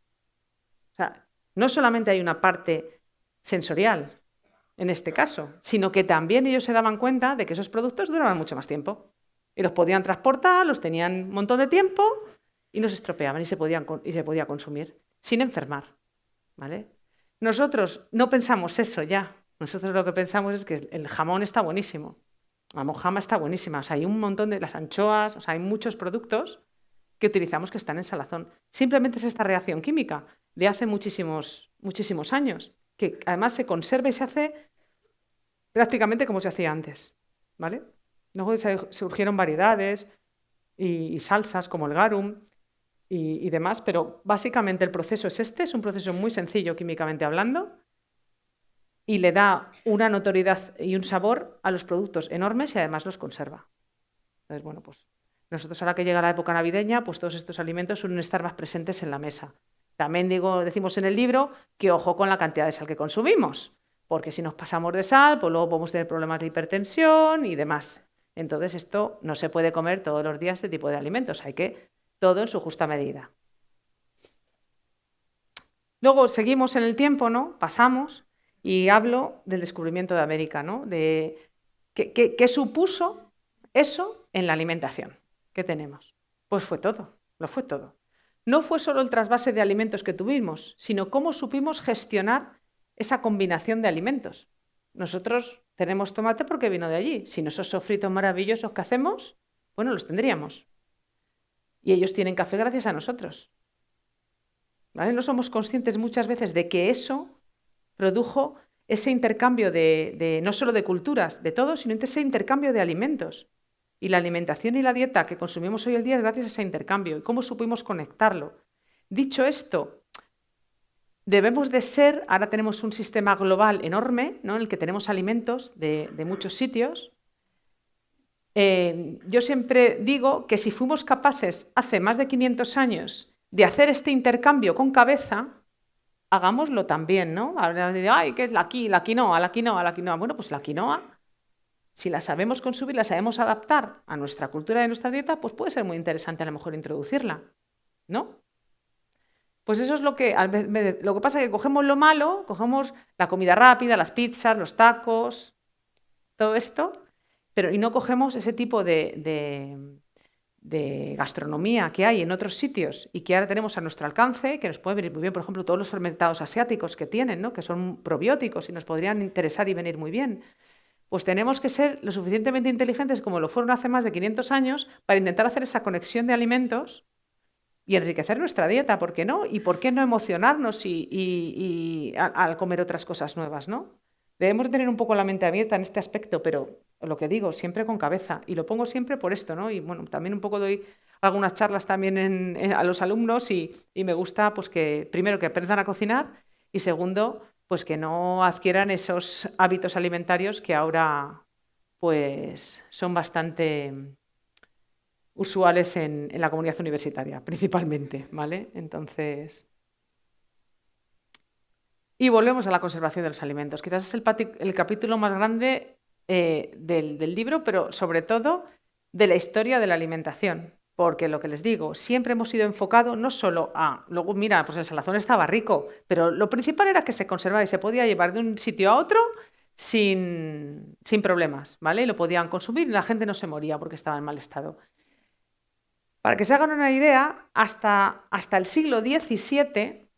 A: O sea, no solamente hay una parte sensorial en este caso, sino que también ellos se daban cuenta de que esos productos duraban mucho más tiempo. Y los podían transportar, los tenían un montón de tiempo y no se estropeaban y se podía consumir sin enfermar, ¿vale? Nosotros no pensamos eso ya. Nosotros lo que pensamos es que el jamón está buenísimo, la mojama está buenísima, o sea, hay un montón de las anchoas, o sea, hay muchos productos que utilizamos que están en salazón. Simplemente es esta reacción química de hace muchísimos años, que además se conserva y se hace prácticamente como se hacía antes, ¿vale? Luego surgieron variedades y salsas como el garum y demás, pero básicamente el proceso es un proceso muy sencillo químicamente hablando y le da una notoriedad y un sabor a los productos enormes y además los conserva. Entonces, bueno, pues nosotros ahora que llega la época navideña, pues todos estos alimentos suelen estar más presentes en la mesa. También decimos en el libro que ojo con la cantidad de sal que consumimos, porque si nos pasamos de sal, pues luego podemos tener problemas de hipertensión y demás. Entonces esto no se puede comer todos los días este tipo de alimentos, hay que todo en su justa medida. Luego seguimos en el tiempo, ¿no? Pasamos y hablo del descubrimiento de América, ¿no? ¿Qué supuso eso en la alimentación que tenemos? Pues fue todo, lo fue todo. No fue solo el trasvase de alimentos que tuvimos, sino cómo supimos gestionar esa combinación de alimentos. Nosotros tenemos tomate porque vino de allí. Sin esos sofritos maravillosos que hacemos, bueno, los tendríamos. Y ellos tienen café gracias a nosotros. ¿Vale? No somos conscientes muchas veces de que eso produjo ese intercambio no solo de culturas, de todo, sino ese intercambio de alimentos. Y la alimentación y la dieta que consumimos hoy en día es gracias a ese intercambio. ¿Y cómo supimos conectarlo? Dicho esto, debemos de ser, ahora tenemos un sistema global enorme, ¿no?, en el que tenemos alimentos de muchos sitios. Yo siempre digo que si fuimos capaces hace más de 500 años de hacer este intercambio con cabeza, hagámoslo también, ¿no? Ahora diré, ay, ¿qué es la quinoa, la quinoa, la quinoa? Bueno, pues la quinoa, si la sabemos consumir, la sabemos adaptar a nuestra cultura y a nuestra dieta, pues puede ser muy interesante a lo mejor introducirla, ¿no? Pues eso es lo que pasa es que cogemos lo malo, cogemos la comida rápida, las pizzas, los tacos, todo esto, y no cogemos ese tipo de gastronomía que hay en otros sitios y que ahora tenemos a nuestro alcance, que nos puede venir muy bien, por ejemplo, todos los fermentados asiáticos que tienen, ¿no?, que son probióticos y nos podrían interesar y venir muy bien. Pues tenemos que ser lo suficientemente inteligentes como lo fueron hace más de 500 años para intentar hacer esa conexión de alimentos y enriquecer nuestra dieta, ¿por qué no? Y ¿por qué no emocionarnos al comer otras cosas nuevas, ¿no? Debemos tener un poco la mente abierta en este aspecto, pero lo que digo, siempre con cabeza. Y lo pongo siempre por esto, ¿no? Y bueno, también un poco doy algunas charlas también a los alumnos y me gusta, pues, que primero que aprendan a cocinar y segundo, pues que no adquieran esos hábitos alimentarios que ahora pues son bastante usuales en la comunidad universitaria, principalmente, ¿vale? Entonces, y volvemos a la conservación de los alimentos. Quizás es el capítulo más grande del libro, pero sobre todo de la historia de la alimentación. Porque lo que les digo, siempre hemos ido enfocado no solo a... Luego, mira, pues el salazón estaba rico, pero lo principal era que se conservaba y se podía llevar de un sitio a otro sin problemas, ¿vale? Y lo podían consumir y la gente no se moría porque estaba en mal estado. Para que se hagan una idea, hasta el siglo XVII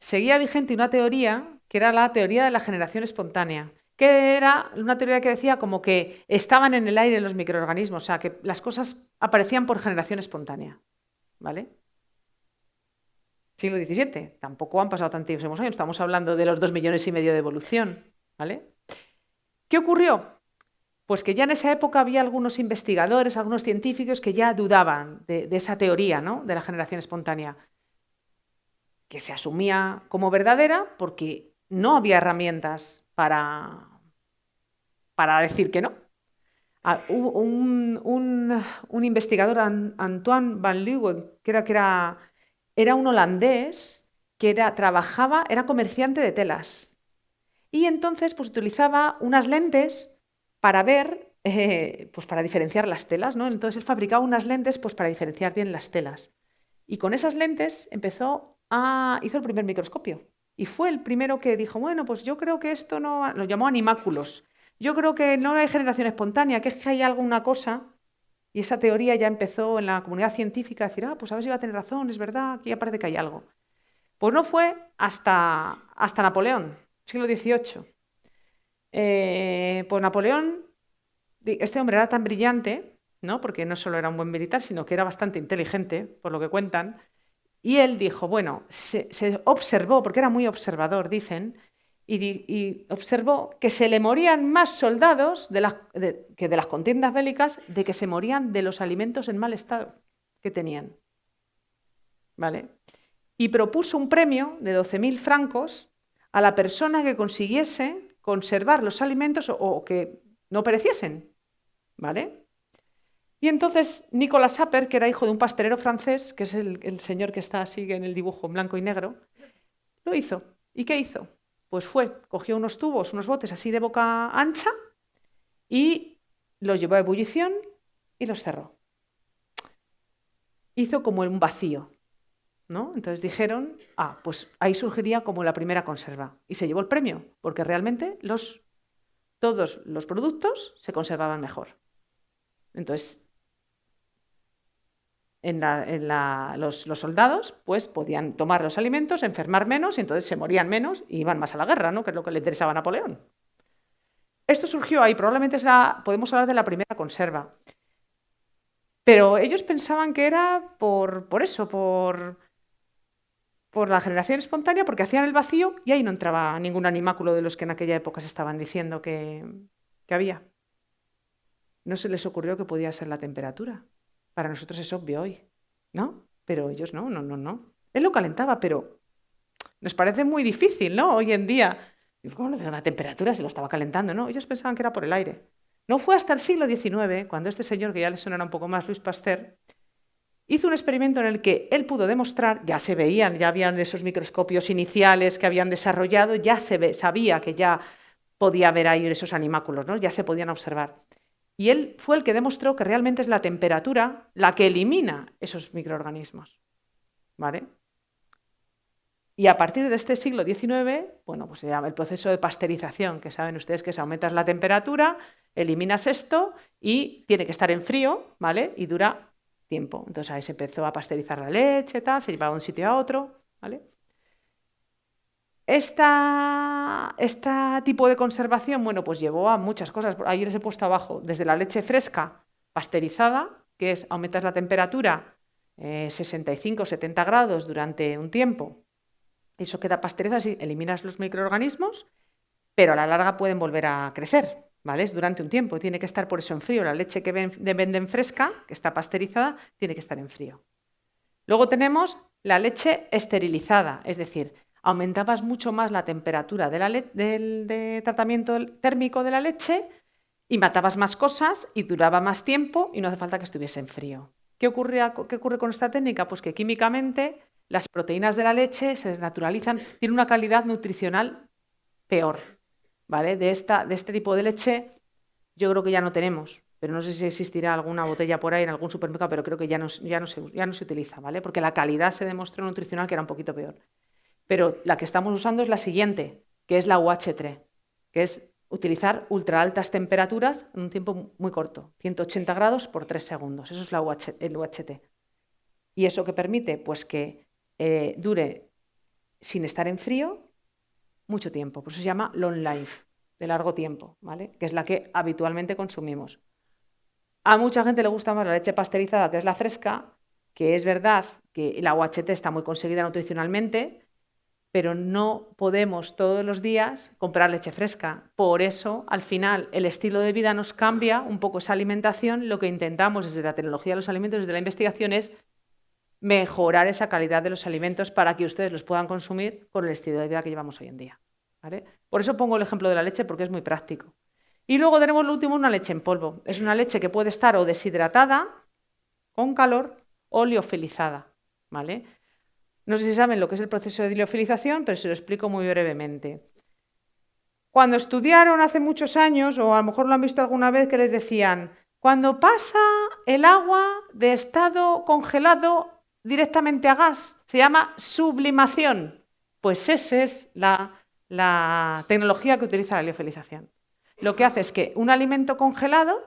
A: seguía vigente una teoría que era la teoría de la generación espontánea, que era una teoría que decía como que estaban en el aire los microorganismos, o sea, que las cosas aparecían por generación espontánea, ¿vale? Siglo XVII, tampoco han pasado tantísimos años, estamos hablando de los 2,5 millones de evolución, ¿vale? ¿Qué ocurrió? Pues que ya en esa época había algunos investigadores, algunos científicos que ya dudaban de esa teoría, ¿no?, de la generación espontánea, que se asumía como verdadera porque no había herramientas para decir que no. Hubo un investigador, Antoine van Leeuwen, que era un holandés que era comerciante de telas. Y entonces pues, utilizaba unas lentes para ver, pues para diferenciar las telas, ¿no? Entonces él fabricaba unas lentes pues, para diferenciar bien las telas. Y con esas lentes hizo el primer microscopio. Y fue el primero que dijo, bueno, pues yo creo que esto no... Lo llamó animáculos. Yo creo que no hay generación espontánea, que es que hay alguna cosa. Y esa teoría ya empezó en la comunidad científica a decir, pues a ver si va a tener razón, es verdad, aquí ya parece que hay algo. Pues no fue hasta Napoleón, siglo XVIII. Pues Napoleón, este hombre era tan brillante, ¿no?, porque no solo era un buen militar, sino que era bastante inteligente, por lo que cuentan, y él dijo, bueno, se observó, porque era muy observador, dicen, y observó que se le morían más soldados que de las contiendas bélicas, de que se morían de los alimentos en mal estado que tenían, ¿vale? Y propuso un premio de 12.000 francos a la persona que consiguiese conservar los alimentos o que no pereciesen, ¿vale? Y entonces Nicolas Appert, que era hijo de un pastelero francés, que es el señor que está así en el dibujo en blanco y negro, lo hizo. ¿Y qué hizo? Pues cogió unos tubos, unos botes así de boca ancha y los llevó a ebullición y los cerró. Hizo como un vacío, ¿no? Entonces dijeron, pues ahí surgiría como la primera conserva. Y se llevó el premio, porque realmente los todos los productos se conservaban mejor. Entonces, los soldados pues, podían tomar los alimentos, enfermar menos, y entonces se morían menos y iban más a la guerra, ¿no? Que es lo que le interesaba a Napoleón. Esto surgió ahí, probablemente podemos hablar de la primera conserva. Pero ellos pensaban que era por eso, por la generación espontánea, porque hacían el vacío y ahí no entraba ningún animáculo de los que en aquella época se estaban diciendo que había. No se les ocurrió que podía ser la temperatura. Para nosotros es obvio hoy, ¿no? Pero ellos no. Él lo calentaba, pero nos parece muy difícil, ¿no? Hoy en día, ¿cómo no tiene una temperatura si lo estaba calentando? No, ellos pensaban que era por el aire. No fue hasta el siglo XIX, cuando este señor, que ya le sonará un poco más, Louis Pasteur, hizo un experimento en el que él pudo demostrar, ya se veían, ya habían esos microscopios iniciales que habían desarrollado, ya sabía que ya podía haber ahí esos animáculos, ¿no? Ya se podían observar. Y él fue el que demostró que realmente es la temperatura la que elimina esos microorganismos, ¿vale? Y a partir de este siglo XIX, bueno, pues se llama el proceso de pasteurización, que saben ustedes que es aumentas la temperatura, eliminas esto y tiene que estar en frío, ¿vale? Y dura tiempo. Entonces ahí se empezó a pasteurizar la leche, tal, se llevaba de un sitio a otro, ¿vale? Este tipo de conservación, bueno, pues llevó a muchas cosas. Ahí les he puesto abajo, desde la leche fresca pasteurizada, que es aumentas la temperatura 65 o 70 grados durante un tiempo, eso queda pasteurizado, así eliminas los microorganismos, pero a la larga pueden volver a crecer, ¿vale? Es durante un tiempo, tiene que estar por eso en frío. La leche que venden fresca, que está pasteurizada, tiene que estar en frío. Luego tenemos la leche esterilizada, es decir, aumentabas mucho más la temperatura del tratamiento térmico de la leche y matabas más cosas y duraba más tiempo y no hace falta que estuviese en frío. ¿Qué ocurre con esta técnica? Pues que químicamente las proteínas de la leche se desnaturalizan, tienen una calidad nutricional peor, ¿vale? De este tipo de leche yo creo que ya no tenemos, pero no sé si existirá alguna botella por ahí en algún supermercado, pero creo que ya no se utiliza, ¿vale? Porque la calidad se demostró nutricional que era un poquito peor. Pero la que estamos usando es la siguiente, que es la UH3, que es utilizar ultra altas temperaturas en un tiempo muy corto, 180 grados por 3 segundos. Eso es el UHT. ¿Y eso qué permite? Pues que dure sin estar en frío mucho tiempo. Por eso se llama long life, de largo tiempo, ¿vale? Que es la que habitualmente consumimos. A mucha gente le gusta más la leche pasteurizada, que es la fresca, que es verdad que la UHT está muy conseguida nutricionalmente, pero no podemos todos los días comprar leche fresca. Por eso, al final, el estilo de vida nos cambia un poco esa alimentación. Lo que intentamos desde la tecnología de los alimentos, desde la investigación, es mejorar esa calidad de los alimentos para que ustedes los puedan consumir con el estilo de vida que llevamos hoy en día, ¿vale? Por eso pongo el ejemplo de la leche, porque es muy práctico. Y luego tenemos lo último, una leche en polvo. Es una leche que puede estar o deshidratada, con calor, o liofilizada, ¿vale? No sé si saben lo que es el proceso de liofilización, pero se lo explico muy brevemente. Cuando estudiaron hace muchos años, o a lo mejor lo han visto alguna vez, que les decían, cuando pasa el agua de estado congelado directamente a gas, se llama sublimación. Pues esa es la tecnología que utiliza la liofilización. Lo que hace es que un alimento congelado,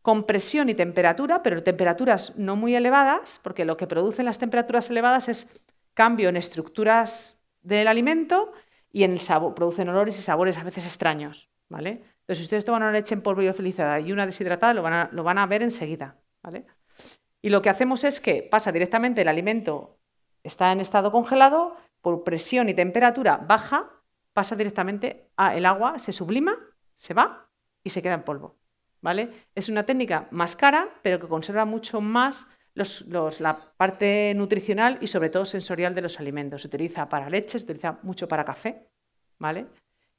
A: con presión y temperatura, pero temperaturas no muy elevadas, porque lo que producen las temperaturas elevadas es cambio en estructuras del alimento y en el sabor, producen olores y sabores a veces extraños, ¿vale? Entonces, si ustedes toman una leche en polvo liofilizada y una deshidratada, lo van a ver enseguida, ¿vale? Y lo que hacemos es que pasa directamente el alimento, está en estado congelado, por presión y temperatura baja, pasa directamente al agua, se sublima, se va y se queda en polvo, ¿vale? Es una técnica más cara, pero que conserva mucho más la parte nutricional y sobre todo sensorial de los alimentos. Se utiliza para leche, se utiliza mucho para café, ¿vale?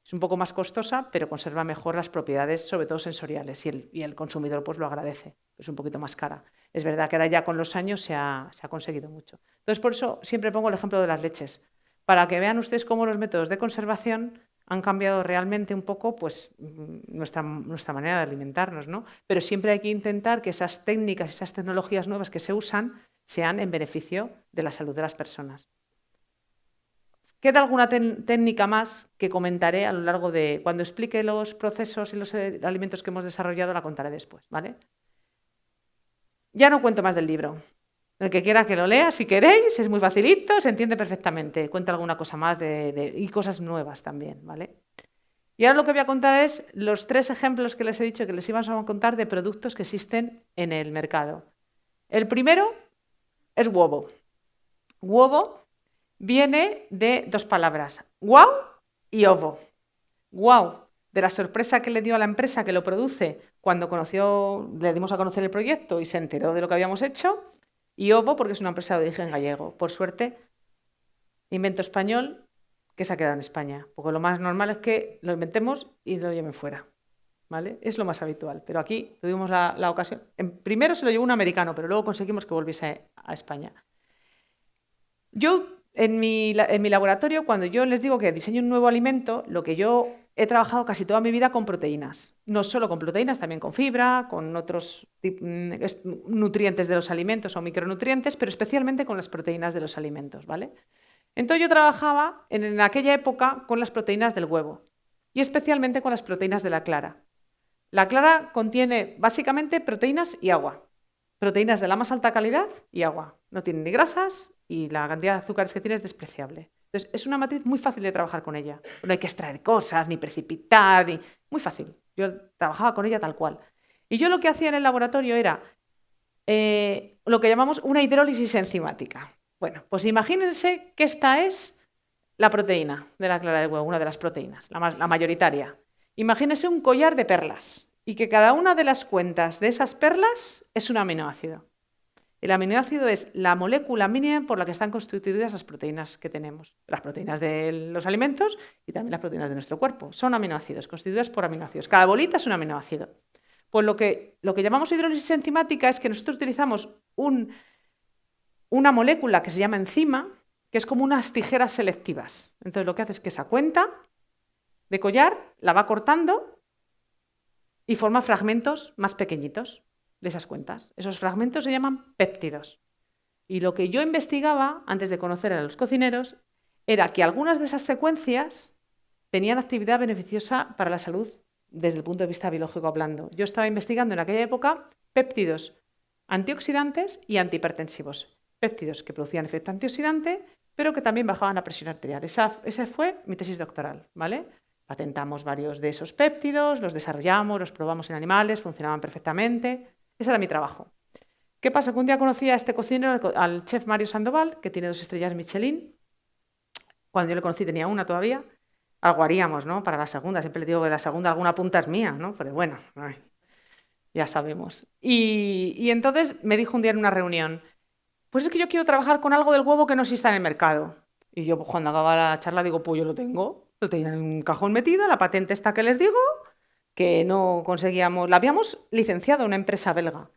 A: Es un poco más costosa, pero conserva mejor las propiedades, sobre todo sensoriales, y el consumidor pues lo agradece. Es un poquito más cara. Es verdad que ahora ya con los años se ha conseguido mucho. Entonces, por eso siempre pongo el ejemplo de las leches, para que vean ustedes cómo los métodos de conservación han cambiado realmente un poco pues, nuestra manera de alimentarnos, ¿no? Pero siempre hay que intentar que esas técnicas, esas tecnologías nuevas que se usan, sean en beneficio de la salud de las personas. queda alguna técnica más que comentaré a lo largo de... Cuando explique los procesos y los alimentos que hemos desarrollado, la contaré después, ¿vale? Ya no cuento más del libro. El que quiera que lo lea, si queréis, es muy facilito, se entiende perfectamente. Cuenta alguna cosa más y cosas nuevas también, ¿vale? Y ahora lo que voy a contar es los 3 ejemplos que les he dicho que les íbamos a contar de productos que existen en el mercado. El primero es huevo. Huevo viene de 2 palabras, wow y ovo. Wow, de la sorpresa que le dio a la empresa que lo produce cuando le dimos a conocer el proyecto y se enteró de lo que habíamos hecho, y ovo porque es una empresa de origen gallego. Por suerte, invento español que se ha quedado en España, porque lo más normal es que lo inventemos y lo lleven fuera, ¿vale? Es lo más habitual, pero aquí tuvimos la ocasión. Primero se lo llevó un americano, pero luego conseguimos que volviese a España. Yo, en mi laboratorio, cuando yo les digo que diseño un nuevo alimento, lo que yo he trabajado casi toda mi vida con proteínas. No solo con proteínas, también con fibra, con otros nutrientes de los alimentos o micronutrientes, pero especialmente con las proteínas de los alimentos, ¿vale? Entonces yo trabajaba en aquella época con las proteínas del huevo y especialmente con las proteínas de la clara. La clara contiene básicamente proteínas y agua. Proteínas de la más alta calidad y agua. No tiene ni grasas y la cantidad de azúcares que tiene es despreciable. Entonces, es una matriz muy fácil de trabajar con ella. No hay que extraer cosas, ni precipitar, muy fácil. Yo trabajaba con ella tal cual. Y yo lo que hacía en el laboratorio era lo que llamamos una hidrólisis enzimática. Bueno, pues imagínense que esta es la proteína de la clara de huevo, una de las proteínas, la mayoritaria. Imagínense un collar de perlas y que cada una de las cuentas de esas perlas es un aminoácido. El aminoácido es la molécula mínima por la que están constituidas las proteínas que tenemos. Las proteínas de los alimentos y también las proteínas de nuestro cuerpo. Son aminoácidos, constituidas por aminoácidos. Cada bolita es un aminoácido. Pues lo que llamamos hidrólisis enzimática es que nosotros utilizamos una molécula que se llama enzima, que es como unas tijeras selectivas. Entonces lo que hace es que esa cuenta de collar la va cortando y forma fragmentos más pequeñitos de esas cuentas. Esos fragmentos se llaman péptidos. Y lo que yo investigaba, antes de conocer a los cocineros, era que algunas de esas secuencias tenían actividad beneficiosa para la salud desde el punto de vista biológico hablando. Yo estaba investigando en aquella época péptidos antioxidantes y antihipertensivos. Péptidos que producían efecto antioxidante, pero que también bajaban la presión arterial. Esa fue mi tesis doctoral, ¿vale? Patentamos varios de esos péptidos, los desarrollamos, los probamos en animales, funcionaban perfectamente. Ese era mi trabajo. ¿Qué pasa? Que un día conocí a este cocinero, al chef Mario Sandoval, que tiene 2 estrellas Michelin. Cuando yo le conocí tenía una todavía. Algo haríamos, ¿no? Para la segunda. Siempre le digo que la segunda alguna punta es mía, ¿no? Pero bueno, ya sabemos. Y entonces me dijo un día en una reunión, pues es que yo quiero trabajar con algo del huevo que no exista en el mercado. Y yo, pues, cuando acaba la charla, digo, pues yo lo tengo. Lo tenía en un cajón metido, la patente esta que les digo, que no conseguíamos, la habíamos licenciado a una empresa belga,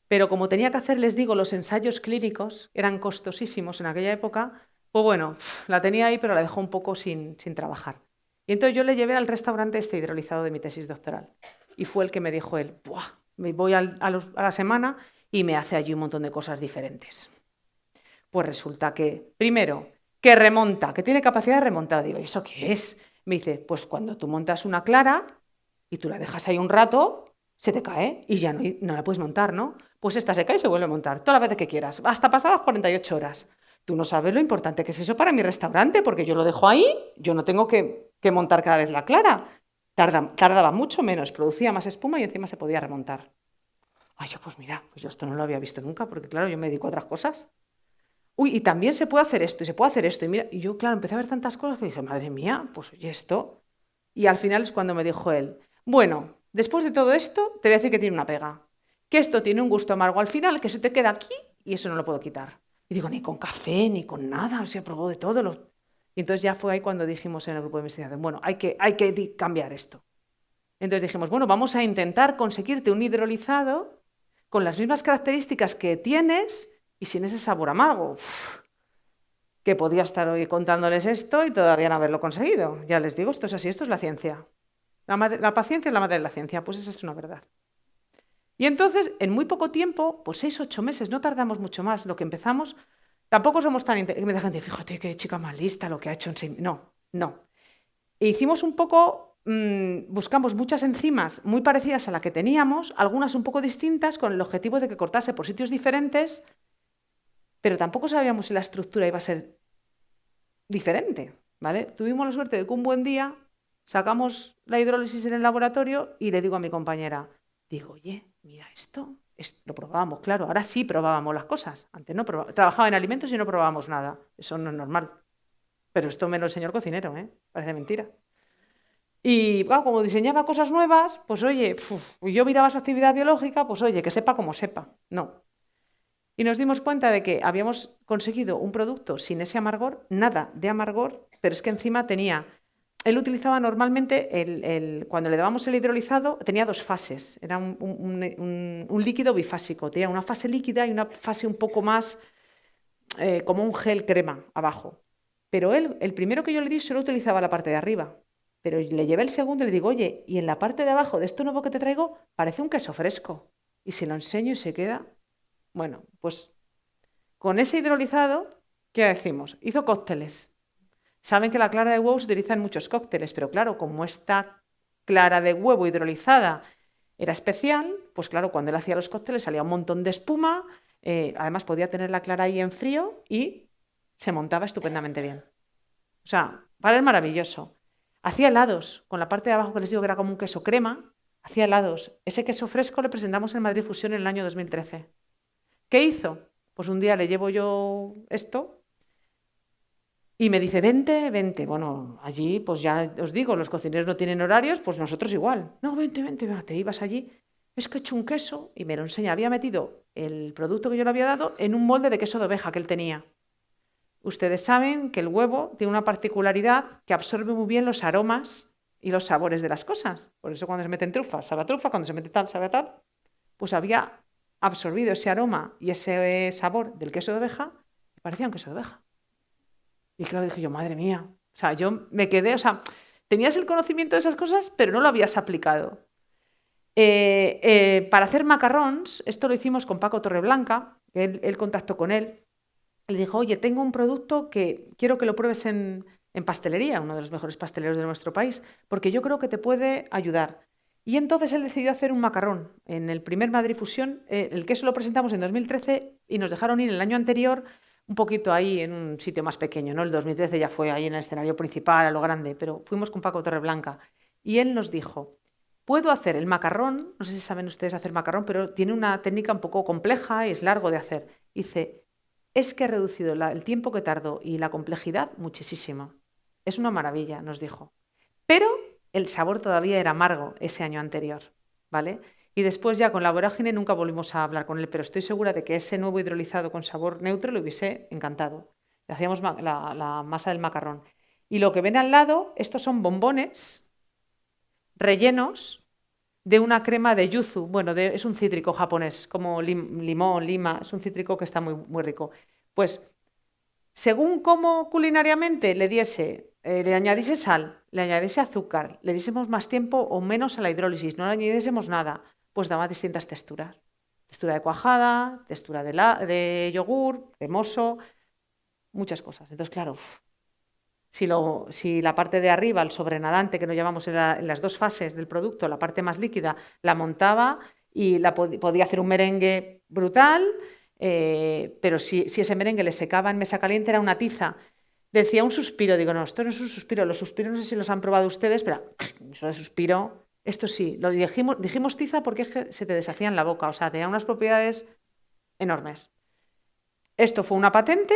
A: pero como tenía que hacer, les digo, los ensayos clínicos, eran costosísimos en aquella época, pues bueno, la tenía ahí, pero la dejó un poco sin trabajar. Y entonces yo le llevé al restaurante este hidrolizado de mi tesis doctoral, y fue el que me dijo él, ¡buah! Me voy a la semana y me hace allí un montón de cosas diferentes. Pues resulta que, primero, que remonta, que tiene capacidad de remontar. Digo, ¿y eso qué es? Me dice, pues cuando tú montas una clara y tú la dejas ahí un rato, se te cae y ya no la puedes montar, ¿no? Pues esta se cae y se vuelve a montar, todas las veces que quieras, hasta pasadas 48 horas. Tú no sabes lo importante que es eso para mi restaurante, porque yo lo dejo ahí, yo no tengo que montar cada vez la clara. Tardaba mucho menos, producía más espuma y encima se podía remontar. Ay, yo pues mira, pues yo esto no lo había visto nunca, porque claro, yo me dedico a otras cosas. Uy, y también se puede hacer esto, y se puede hacer esto. Y mira, y yo, claro, empecé a ver tantas cosas que dije, madre mía, pues oye esto. Y al final es cuando me dijo él, bueno, después de todo esto, te voy a decir que tiene una pega. Que esto tiene un gusto amargo al final, que se te queda aquí y eso no lo puedo quitar. Y digo, ni con café, ni con nada, o sea, probó de todo. Y entonces ya fue ahí cuando dijimos en el grupo de investigación, bueno, hay que cambiar esto. Entonces dijimos, bueno, vamos a intentar conseguirte un hidrolizado con las mismas características que tienes y sin ese sabor amargo. Uf, que podía estar hoy contándoles esto y todavía no haberlo conseguido. Ya les digo, esto es así, esto es la ciencia. La paciencia es la madre de la ciencia, pues esa es una verdad. Y entonces, en muy poco tiempo, pues 6 o 8 meses, no tardamos mucho más, lo que empezamos, Tampoco somos tan... Y me da gente, fíjate qué chica más lista lo que ha hecho en 6 No, no. E hicimos un poco, buscamos muchas enzimas muy parecidas a la que teníamos, algunas un poco distintas, con el objetivo de que cortase por sitios diferentes, pero tampoco sabíamos si la estructura iba a ser diferente, ¿vale? Tuvimos la suerte de que un buen día sacamos la hidrólisis en el laboratorio y le digo a mi compañera, digo, oye, mira esto, lo probábamos, claro, ahora sí probábamos las cosas, antes no probábamos, trabajaba en alimentos y no probábamos nada, eso no es normal, pero esto me lo enseñó el cocinero, parece mentira. Y claro, como diseñaba cosas nuevas, pues oye, yo miraba su actividad biológica, pues oye, que sepa como sepa, no. Y nos dimos cuenta de que habíamos conseguido un producto sin ese amargor, nada de amargor, pero es que encima tenía... Él utilizaba normalmente, cuando le dábamos el hidrolizado, tenía 2 fases. Era un líquido bifásico. Tenía una fase líquida y una fase un poco más como un gel crema abajo. Pero él, el primero que yo le di, solo utilizaba la parte de arriba. Pero le llevé el segundo y le digo, oye, y en la parte de abajo de esto nuevo que te traigo, parece un queso fresco. Y se lo enseño y se queda... Bueno, pues con ese hidrolizado, ¿qué decimos? Hizo cócteles. Saben que la clara de huevo se utiliza en muchos cócteles, pero claro, como esta clara de huevo hidrolizada era especial, pues claro, cuando él hacía los cócteles salía un montón de espuma, además podía tener la clara ahí en frío y se montaba estupendamente bien. O sea, para él maravilloso. Hacía helados, con la parte de abajo que les digo que era como un queso crema, hacía helados. Ese queso fresco le presentamos en Madrid Fusión en el año 2013. ¿Qué hizo? Pues un día le llevo yo esto y me dice, vente, vente. Bueno, allí, pues ya os digo, los cocineros no tienen horarios, pues nosotros igual. No, vente, vente, te ibas allí. Es que he hecho un queso y me lo enseña. Había metido el producto que yo le había dado en un molde de queso de oveja que él tenía. Ustedes saben que el huevo tiene una particularidad que absorbe muy bien los aromas y los sabores de las cosas. Por eso cuando se meten trufas, sabe a trufa, cuando se mete tal, sabe a tal. Pues había absorbido ese aroma y ese sabor del queso de oveja y parecía un queso de oveja. Y claro, dije yo, madre mía. O sea, yo me quedé, o sea, tenías el conocimiento de esas cosas, pero no lo habías aplicado. Para hacer macarrons, esto lo hicimos con Paco Torreblanca, él contactó con él, le dijo, oye, tengo un producto que quiero que lo pruebes en pastelería, uno de los mejores pasteleros de nuestro país, porque yo creo que te puede ayudar. Y entonces él decidió hacer un macarrón. En el primer Madrid Fusión, el queso lo presentamos en 2013 y nos dejaron ir el año anterior un poquito ahí en un sitio más pequeño, ¿no? El 2013 ya fue ahí en el escenario principal, a lo grande, pero fuimos con Paco Torreblanca y él nos dijo, puedo hacer el macarrón, no sé si saben ustedes hacer macarrón, pero tiene una técnica un poco compleja y es largo de hacer. Dice, es que ha reducido el tiempo que tardó y la complejidad muchísimo. Es una maravilla, nos dijo. Pero el sabor todavía era amargo ese año anterior, ¿vale? Y después ya con la vorágine nunca volvimos a hablar con él, pero estoy segura de que ese nuevo hidrolizado con sabor neutro le hubiese encantado. Le hacíamos la masa del macarrón. Y lo que ven al lado, estos son bombones rellenos de una crema de yuzu. Bueno, es un cítrico japonés, como limón, lima, es un cítrico que está muy, muy rico. Pues, según cómo culinariamente le añadiese sal, le añadiese azúcar, le diésemos más tiempo o menos a la hidrólisis, no le añadiésemos nada, pues daba distintas texturas. Textura de cuajada, textura de yogur, cremoso, muchas cosas. Entonces, claro, si la parte de arriba, el sobrenadante que nos llamamos en las 2 fases del producto, la parte más líquida, la montaba y podía hacer un merengue brutal, pero si ese merengue le secaba en mesa caliente era una tiza. Decía un suspiro, digo, no, esto no es un suspiro, los suspiros no sé si los han probado ustedes, pero eso de suspiro, esto sí, lo dijimos tiza porque es que se te deshacía en la boca, o sea, tenía unas propiedades enormes. Esto fue una patente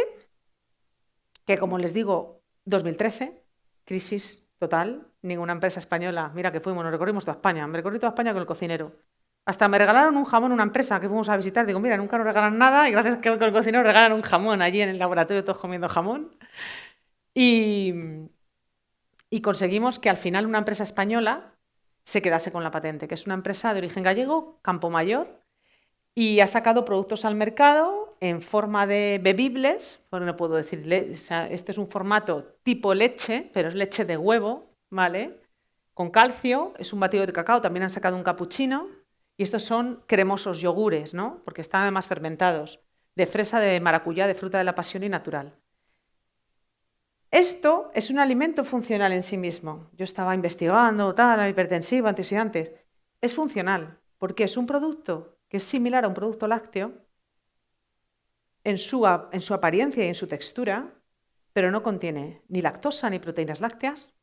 A: que, como les digo, 2013, crisis total, ninguna empresa española, mira que fuimos, nos recorrimos toda España, me recorrí toda España con el cocinero. Hasta me regalaron un jamón una empresa que fuimos a visitar, digo, mira, nunca nos regalan nada y gracias a que con el cocinero regalan un jamón allí en el laboratorio todos comiendo jamón. Y conseguimos que al final una empresa española se quedase con la patente, que es una empresa de origen gallego, Campomayor, y ha sacado productos al mercado en forma de bebibles, porque no puedo decir, o sea, este es un formato tipo leche, pero es leche de huevo, ¿vale? Con calcio, es un batido de cacao, también han sacado un capuchino, y estos son cremosos yogures, ¿no? Porque están además fermentados. de fresa, de maracuyá, de fruta de la pasión y natural. Esto es un alimento funcional en sí mismo. Yo estaba investigando, tal, hipertensivo, antioxidantes. Es funcional, porque es un producto que es similar a un producto lácteo en su apariencia y en su textura, pero no contiene ni lactosa ni proteínas lácteas,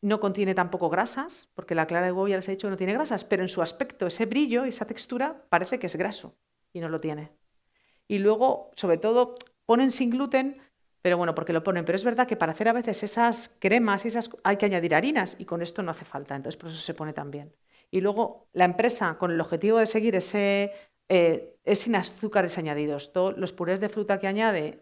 A: no contiene tampoco grasas, porque la clara de huevo ya les he dicho que no tiene grasas, pero en su aspecto, ese brillo, esa textura, parece que es graso y no lo tiene. Y luego, sobre todo, ponen sin gluten, pero bueno, porque lo ponen. Pero es verdad que para hacer a veces esas cremas hay que añadir harinas y con esto no hace falta, entonces por eso se pone tan bien. Y luego la empresa, con el objetivo de seguir es sin azúcares añadidos. Todos los purés de fruta que añade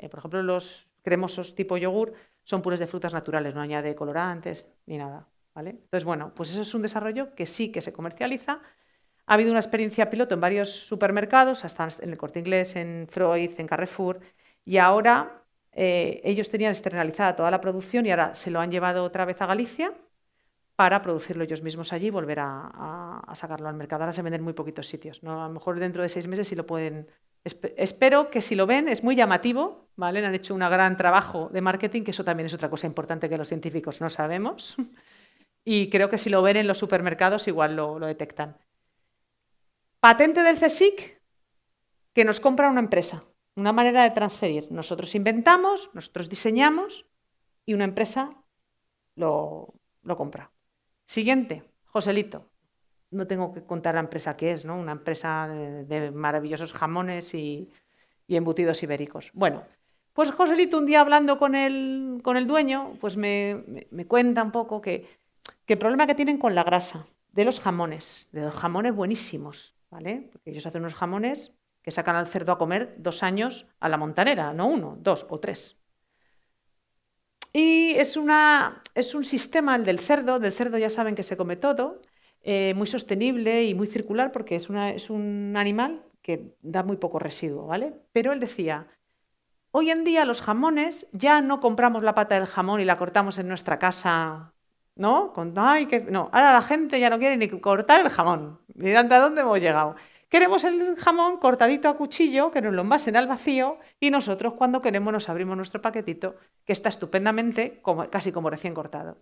A: por ejemplo, los cremosos tipo yogur, son purés de frutas naturales, no añade colorantes ni nada, ¿vale? Entonces, bueno, pues eso es un desarrollo que sí que se comercializa. Ha habido una experiencia piloto en varios supermercados, hasta en el Corte Inglés, en Freud, en Carrefour, y ahora ellos tenían externalizada toda la producción y ahora se lo han llevado otra vez a Galicia para producirlo ellos mismos allí y volver a sacarlo al mercado. Ahora se venden en muy poquitos sitios, ¿no? A lo mejor dentro de 6 meses sí lo pueden. Espero que si lo ven, es muy llamativo, ¿vale? Han hecho un gran trabajo de marketing, que eso también es otra cosa importante que los científicos no sabemos. Y creo que si lo ven en los supermercados igual lo detectan. Patente del CSIC que nos compra una empresa, una manera de transferir. Nosotros inventamos, nosotros diseñamos y una empresa lo compra. Siguiente, Joselito. No tengo que contar la empresa que es, ¿no? Una empresa de maravillosos jamones y embutidos ibéricos. Bueno, pues Joselito un día hablando con el dueño, pues me cuenta un poco que el problema que tienen con la grasa de los jamones buenísimos, ¿vale? Porque ellos hacen unos jamones que sacan al cerdo a comer 2 años a la montanera, no 1, 2 o 3. Y es un sistema, el del cerdo ya saben que se come todo, muy sostenible y muy circular porque es un animal que da muy poco residuo, ¿vale? Pero él decía, hoy en día los jamones ya no compramos la pata del jamón y la cortamos en nuestra casa, ¿no? No, ahora la gente ya no quiere ni cortar el jamón. Mirad a dónde hemos llegado. Queremos el jamón cortadito a cuchillo, que nos lo envasen al vacío y nosotros cuando queremos nos abrimos nuestro paquetito, que está estupendamente, casi como recién cortado.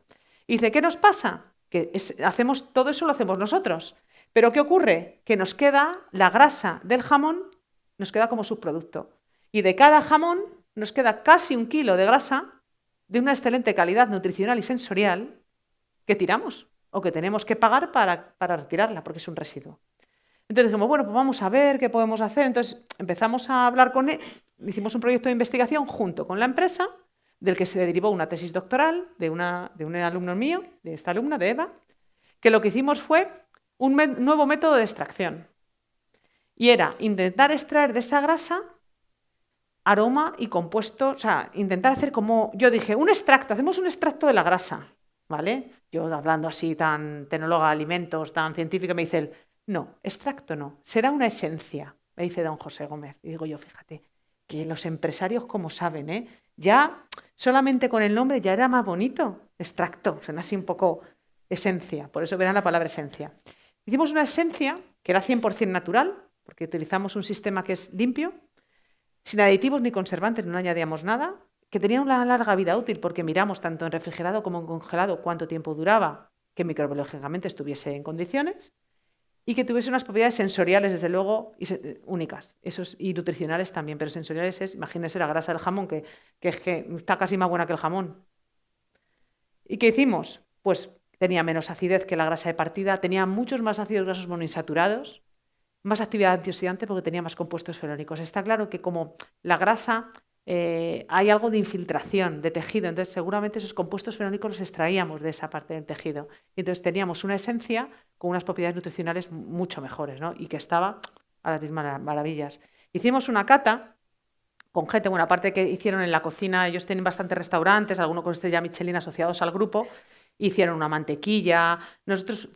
A: Y dice, ¿qué nos pasa? Que hacemos todo eso, lo hacemos nosotros. Pero ¿qué ocurre? Que nos queda la grasa del jamón, nos queda como subproducto. Y de cada jamón nos queda casi 1 kilo de grasa de una excelente calidad nutricional y sensorial que tiramos o que tenemos que pagar para retirarla porque es un residuo. Entonces dijimos, bueno, pues vamos a ver qué podemos hacer. Entonces empezamos a hablar con él, hicimos un proyecto de investigación junto con la empresa, del que se derivó una tesis doctoral de un alumno mío, de esta alumna, de Eva, que lo que hicimos fue un nuevo método de extracción. Y era intentar extraer de esa grasa aroma y compuesto, o sea, intentar hacer como, yo dije, un extracto, hacemos un extracto de la grasa, ¿vale? Yo hablando así tan tecnóloga de alimentos, tan científica, me dice él, no, extracto no, será una esencia, me dice don José Gómez. Y digo yo, fíjate, que los empresarios como saben, ¿eh? Ya solamente con el nombre ya era más bonito, extracto, suena así un poco esencia, por eso verán la palabra esencia. Hicimos una esencia que era 100% natural, porque utilizamos un sistema que es limpio, sin aditivos ni conservantes, no añadíamos nada, que tenía una larga vida útil porque miramos tanto en refrigerado como en congelado cuánto tiempo duraba, que microbiológicamente estuviese en condiciones y que tuviese unas propiedades sensoriales, desde luego, únicas. Y nutricionales también, pero sensoriales es, imagínense la grasa del jamón, que está casi más buena que el jamón. ¿Y qué hicimos? Pues tenía menos acidez que la grasa de partida, tenía muchos más ácidos grasos monoinsaturados, más actividad antioxidante porque tenía más compuestos fenólicos. Está claro que como la grasa hay algo de infiltración de tejido, entonces seguramente esos compuestos fenólicos los extraíamos de esa parte del tejido. Y entonces teníamos una esencia con unas propiedades nutricionales mucho mejores, ¿no? Y que estaba a las mismas maravillas. Hicimos una cata con gente, bueno, aparte que hicieron en la cocina, ellos tienen bastantes restaurantes, algunos con estrella Michelin asociados al grupo, hicieron una mantequilla, nosotros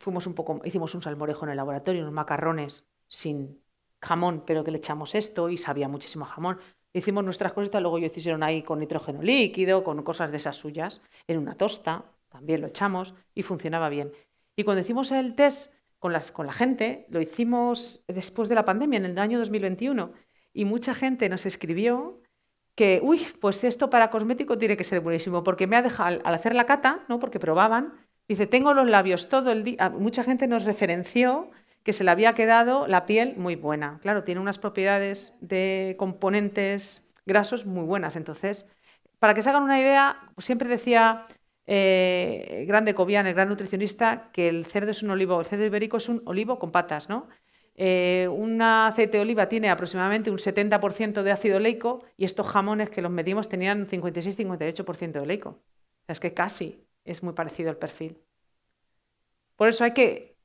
A: hicimos un salmorejo en el laboratorio, unos macarrones sin jamón, pero que le echamos esto y sabía muchísimo jamón. Hicimos nuestras cositas, luego ellos hicieron ahí con nitrógeno líquido, con cosas de esas suyas, en una tosta, también lo echamos y funcionaba bien. Y cuando hicimos el test con la gente, lo hicimos después de la pandemia, en el año 2021, y mucha gente nos escribió que, uy, pues esto para cosmético tiene que ser buenísimo, porque me ha dejado, al hacer la cata, ¿no? Porque probaban, dice, tengo los labios todo el día. Mucha gente nos referenció que se le había quedado la piel muy buena. Claro, tiene unas propiedades de componentes grasos muy buenas. Entonces, para que se hagan una idea, pues siempre decía Grande Cobian, el gran nutricionista, que el cerdo es un olivo, el cerdo ibérico es un olivo con patas, ¿no? Un aceite de oliva tiene aproximadamente un 70% de ácido oleico y estos jamones que los medimos tenían 56-58% de oleico. O sea, es que casi es muy parecido el perfil. Por eso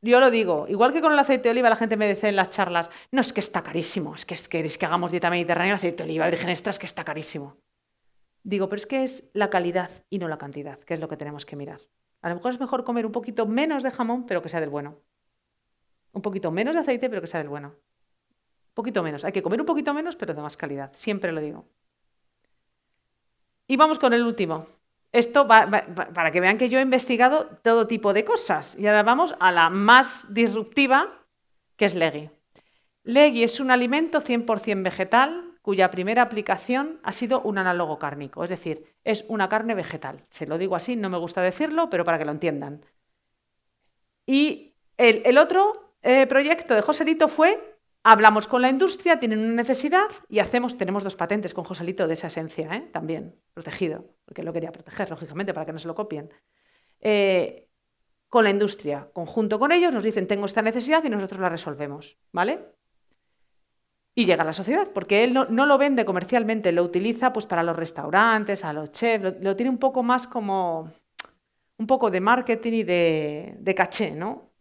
A: yo lo digo, igual que con el aceite de oliva la gente me dice en las charlas, no, es que está carísimo, es que hagamos dieta mediterránea, el aceite de oliva virgen extra es que está carísimo. Digo, pero es que es la calidad y no la cantidad, que es lo que tenemos que mirar. A lo mejor es mejor comer un poquito menos de jamón, pero que sea del bueno. Un poquito menos de aceite, pero que sea del bueno. Un poquito menos. Hay que comer un poquito menos, pero de más calidad. Siempre lo digo. Y vamos con el último. Esto para que vean que yo he investigado todo tipo de cosas. Y ahora vamos a la más disruptiva, que es Legui. Legui es un alimento 100% vegetal, cuya primera aplicación ha sido un análogo cárnico. Es decir, es una carne vegetal. Se lo digo así, no me gusta decirlo, pero para que lo entiendan. Y el otro proyecto de Joselito fue, hablamos con la industria, tienen una necesidad y tenemos 2 patentes con Joselito de esa esencia, también, protegido, porque él lo quería proteger, lógicamente, para que no se lo copien. Con la industria, conjunto con ellos, nos dicen, tengo esta necesidad y nosotros la resolvemos, ¿vale? Y llega a la sociedad, porque él no lo vende comercialmente, lo utiliza pues para los restaurantes, a los chefs, lo tiene un poco más como un poco de marketing y de caché, ¿no?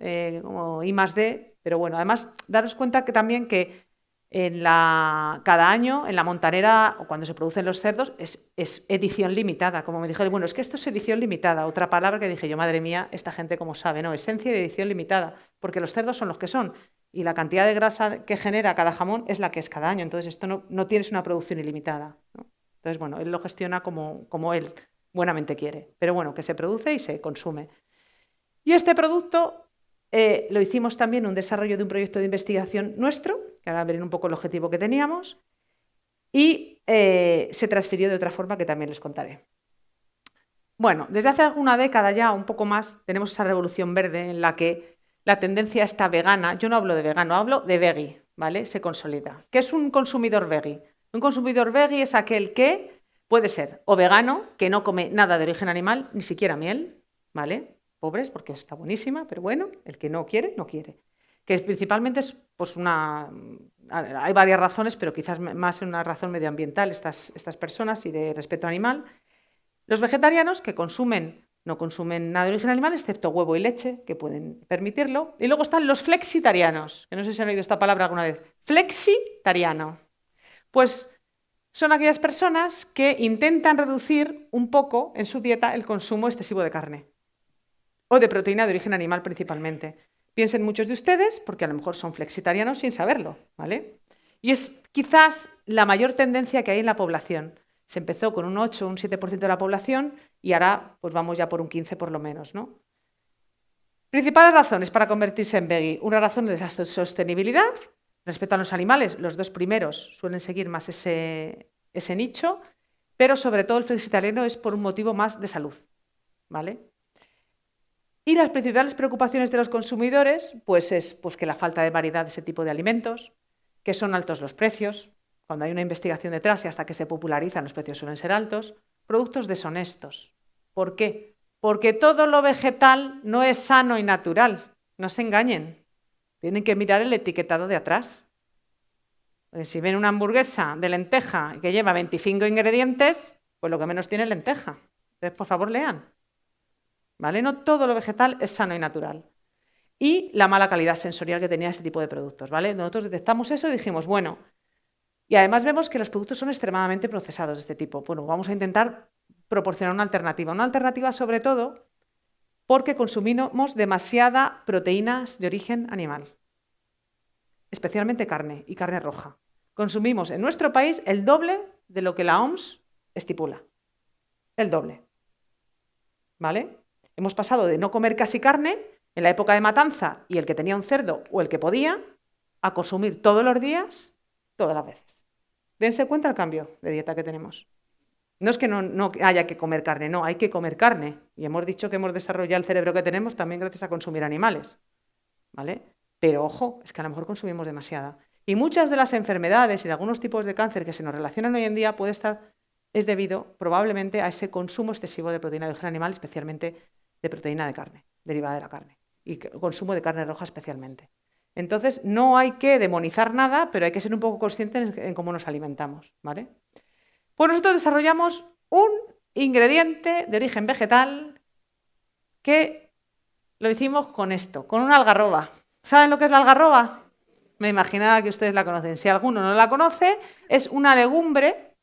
A: Como I+D, pero bueno, además daros cuenta que también que cada año en la montanera o cuando se producen los cerdos es edición limitada, como me dijeron, bueno, es que esto es edición limitada, otra palabra que dije yo, madre mía, esta gente como sabe, ¿no? Esencia de edición limitada, porque los cerdos son los que son y la cantidad de grasa que genera cada jamón es la que es cada año, entonces esto no tienes una producción ilimitada, ¿no? Entonces, bueno, él lo gestiona como él buenamente quiere, pero bueno, que se produce y se consume. Y este producto lo hicimos también un desarrollo de un proyecto de investigación nuestro, que ahora veré un poco el objetivo que teníamos, y se transfirió de otra forma que también les contaré. Bueno, desde hace alguna década ya, un poco más, tenemos esa revolución verde en la que la tendencia está vegana, yo no hablo de vegano, hablo de veggie, ¿vale? Se consolida. ¿Qué es un consumidor veggie? Un consumidor veggie es aquel que puede ser o vegano, que no come nada de origen animal, ni siquiera miel, ¿vale? Pobres, porque está buenísima, pero bueno, el que no quiere, no quiere. Que principalmente es pues hay varias razones, pero quizás más una razón medioambiental, estas personas y de respeto animal. Los vegetarianos que no consumen nada de origen animal, excepto huevo y leche, que pueden permitirlo. Y luego están los flexitarianos, que no sé si han oído esta palabra alguna vez. Flexitariano. Pues son aquellas personas que intentan reducir un poco en su dieta el consumo excesivo de carne o de proteína de origen animal principalmente. Piensen muchos de ustedes, porque a lo mejor son flexitarianos sin saberlo, ¿vale? Y es quizás la mayor tendencia que hay en la población. Se empezó con un 8 o un 7% de la población y ahora pues vamos ya por un 15% por lo menos, ¿no? Principales razones para convertirse en veggie. Una razón de sostenibilidad. Respecto a los animales, los 2 primeros suelen seguir más ese nicho, pero sobre todo el flexitariano es por un motivo más de salud, ¿vale? Y las principales preocupaciones de los consumidores pues es que la falta de variedad de ese tipo de alimentos, que son altos los precios, cuando hay una investigación detrás y hasta que se popularizan los precios suelen ser altos, productos deshonestos. ¿Por qué? Porque todo lo vegetal no es sano y natural, no se engañen. Tienen que mirar el etiquetado de atrás. Porque si ven una hamburguesa de lenteja que lleva 25 ingredientes, pues lo que menos tiene es lenteja. Entonces, por favor, lean. ¿Vale? No todo lo vegetal es sano y natural. Y la mala calidad sensorial que tenía este tipo de productos, ¿vale? Nosotros detectamos eso y dijimos, bueno, y además vemos que los productos son extremadamente procesados de este tipo. Bueno, vamos a intentar proporcionar una alternativa sobre todo porque consumimos demasiada proteínas de origen animal, especialmente carne y carne roja. Consumimos en nuestro país el doble de lo que la OMS estipula. El doble. ¿Vale? Hemos pasado de no comer casi carne en la época de matanza y el que tenía un cerdo o el que podía, a consumir todos los días, todas las veces. Dense cuenta el cambio de dieta que tenemos. No es que no haya que comer carne, no, hay que comer carne. Y hemos dicho que hemos desarrollado el cerebro que tenemos también gracias a consumir animales, ¿vale? Pero ojo, es que a lo mejor consumimos demasiada. Y muchas de las enfermedades y de algunos tipos de cáncer que se nos relacionan hoy en día es debido probablemente a ese consumo excesivo de proteína de origen animal, especialmente de proteína de carne, derivada de la carne, y consumo de carne roja especialmente. Entonces, no hay que demonizar nada, pero hay que ser un poco conscientes en cómo nos alimentamos, ¿vale? Pues nosotros desarrollamos un ingrediente de origen vegetal que lo hicimos con esto, con una algarroba. ¿Saben lo que es la algarroba? Me imaginaba que ustedes la conocen. Si alguno no la conoce, es una legumbre,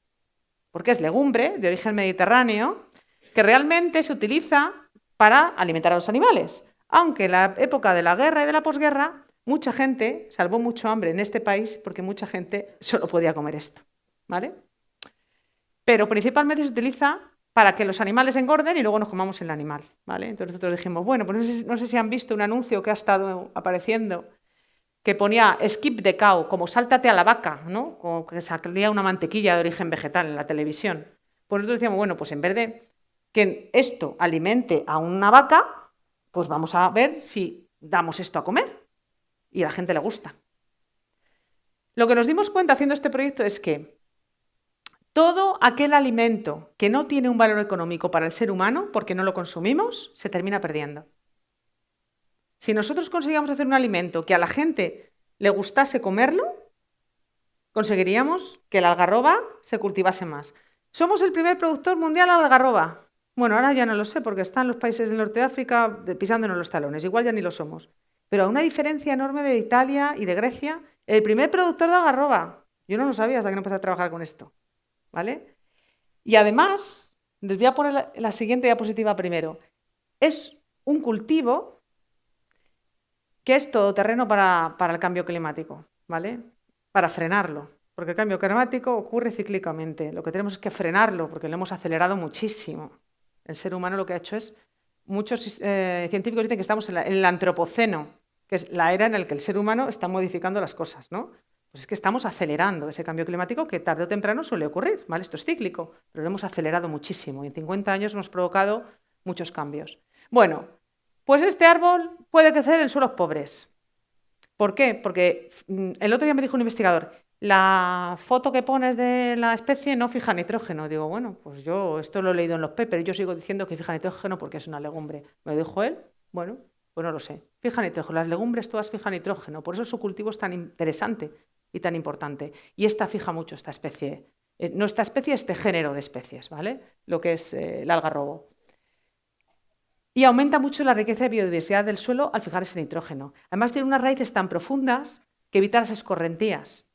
A: porque es legumbre de origen mediterráneo, que realmente se utiliza para alimentar a los animales. Aunque en la época de la guerra y de la posguerra, mucha gente salvó mucho hambre en este país porque mucha gente solo podía comer esto, ¿vale? Pero principalmente se utiliza para que los animales engorden y luego nos comamos el animal, ¿vale? Entonces nosotros dijimos, bueno, pues no sé si han visto un anuncio que ha estado apareciendo que ponía skip the cow, como sáltate a la vaca, ¿no? Como que salía una mantequilla de origen vegetal en la televisión. Pues nosotros decíamos, bueno, pues en vez de que esto alimente a una vaca, pues vamos a ver si damos esto a comer. Y a la gente le gusta. Lo que nos dimos cuenta haciendo este proyecto es que todo aquel alimento que no tiene un valor económico para el ser humano, porque no lo consumimos, se termina perdiendo. Si nosotros conseguíamos hacer un alimento que a la gente le gustase comerlo, conseguiríamos que la algarroba se cultivase más. Somos el primer productor mundial de algarroba. Bueno, ahora ya no lo sé, porque están los países del norte de África pisándonos los talones. Igual ya ni lo somos. Pero a una diferencia enorme de Italia y de Grecia, el primer productor de algarroba. Yo no lo sabía hasta que no empecé a trabajar con esto, ¿vale? Y además, les voy a poner la siguiente diapositiva primero. Es un cultivo que es todoterreno para el cambio climático, ¿vale? Para frenarlo, porque el cambio climático ocurre cíclicamente. Lo que tenemos es que frenarlo, porque lo hemos acelerado muchísimo. El ser humano lo que ha hecho es, muchos científicos dicen que estamos en el antropoceno, que es la era en la que el ser humano está modificando las cosas, ¿no? Pues es que estamos acelerando ese cambio climático que tarde o temprano suele ocurrir, ¿vale? Esto es cíclico, pero lo hemos acelerado muchísimo y en 50 años hemos provocado muchos cambios. Bueno, pues este árbol puede crecer en suelos pobres. ¿Por qué? Porque el otro día me dijo un investigador, la foto que pones de la especie no fija nitrógeno. Digo, bueno, pues yo esto lo he leído en los papers, yo sigo diciendo que fija nitrógeno porque es una legumbre. ¿Me lo dijo él? Bueno, pues no lo sé. Fija nitrógeno, las legumbres todas fijan nitrógeno, por eso su cultivo es tan interesante y tan importante. Y esta fija mucho, esta especie. No esta especie, este género de especies, ¿vale? Lo que es el algarrobo. Y aumenta mucho la riqueza de biodiversidad del suelo al fijar ese nitrógeno. Además tiene unas raíces tan profundas que evita las escorrentías.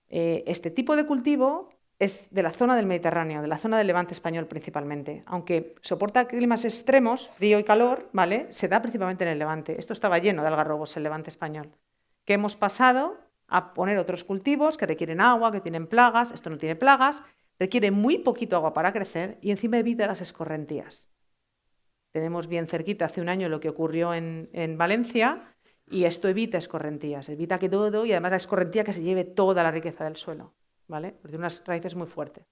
A: Este tipo de cultivo es de la zona del Mediterráneo, de la zona del Levante español principalmente. Aunque soporta climas extremos, frío y calor, ¿vale? Se da principalmente en el Levante. Esto estaba lleno de algarrobos, el Levante español. Que hemos pasado a poner otros cultivos que requieren agua, que tienen plagas. Esto no tiene plagas, requiere muy poquito agua para crecer y encima evita las escorrentías. Tenemos bien cerquita hace un año lo que ocurrió en Valencia y esto evita escorrentías, evita que todo, y además la escorrentía que se lleve toda la riqueza del suelo, ¿vale? Porque tiene unas raíces muy fuertes.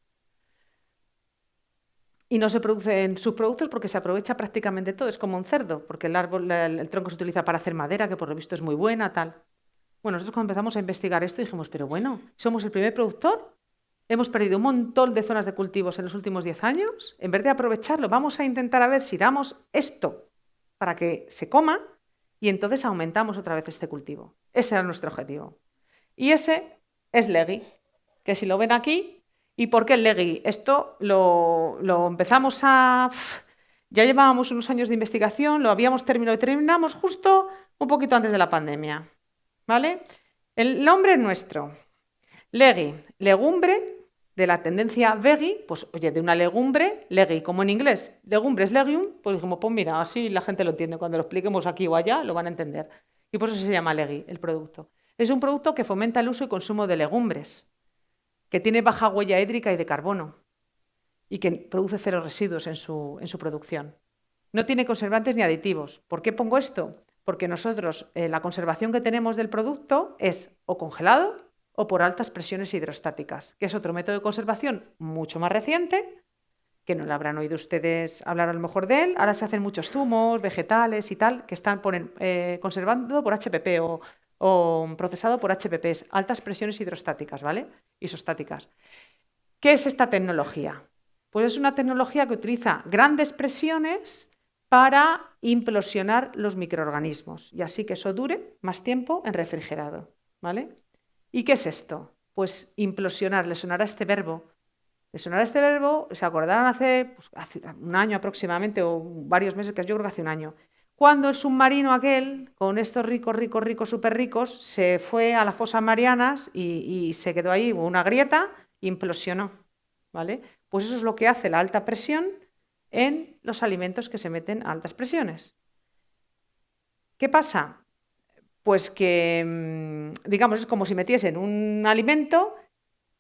A: Y no se producen subproductos porque se aprovecha prácticamente todo, es como un cerdo, porque el árbol, el tronco se utiliza para hacer madera, que por lo visto es muy buena, tal. Bueno, nosotros cuando empezamos a investigar esto dijimos, pero bueno, somos el primer productor. Hemos perdido un montón de zonas de cultivos en los últimos 10 años. En vez de aprovecharlo, vamos a intentar a ver si damos esto para que se coma y entonces aumentamos otra vez este cultivo. Ese era nuestro objetivo. Y ese es Legui, que si lo ven aquí, ¿y por qué el Legui? Esto lo empezamos a... Ya llevábamos unos años de investigación, lo habíamos terminado y terminamos justo un poquito antes de la pandemia, ¿vale? El nombre es nuestro. Legui, legumbre, de la tendencia veggie, pues oye, de una legumbre, legui, como en inglés, legumbres, legume, pues dijimos, pues mira, así la gente lo entiende, cuando lo expliquemos aquí o allá lo van a entender. Y por eso se llama legui, el producto. Es un producto que fomenta el uso y consumo de legumbres, que tiene baja huella hídrica y de carbono, y que produce cero residuos en su producción. No tiene conservantes ni aditivos. ¿Por qué pongo esto? porque nosotros la conservación que tenemos del producto es o congelado o por altas presiones hidrostáticas, que es otro método de conservación mucho más reciente, que no lo habrán oído ustedes hablar a lo mejor de él. Ahora se hacen muchos zumos, vegetales y tal, que están conservando por HPP o procesado por HPPs, altas presiones hidrostáticas, ¿vale? Isostáticas. ¿Qué es esta tecnología? Pues es una tecnología que utiliza grandes presiones para implosionar los microorganismos y así que eso dure más tiempo en refrigerado, ¿vale? ¿Y qué es esto? Pues implosionar, le sonará este verbo. Le sonará este verbo, se acordarán hace un año aproximadamente o varios meses, que yo creo que hace un año, cuando el submarino aquel, con estos ricos, súper ricos, se fue a las fosas marianas y se quedó ahí, hubo una grieta, implosionó, ¿vale? Pues eso es lo que hace la alta presión en los alimentos que se meten a altas presiones. ¿Qué pasa? Pues que, digamos, es como si metiesen un alimento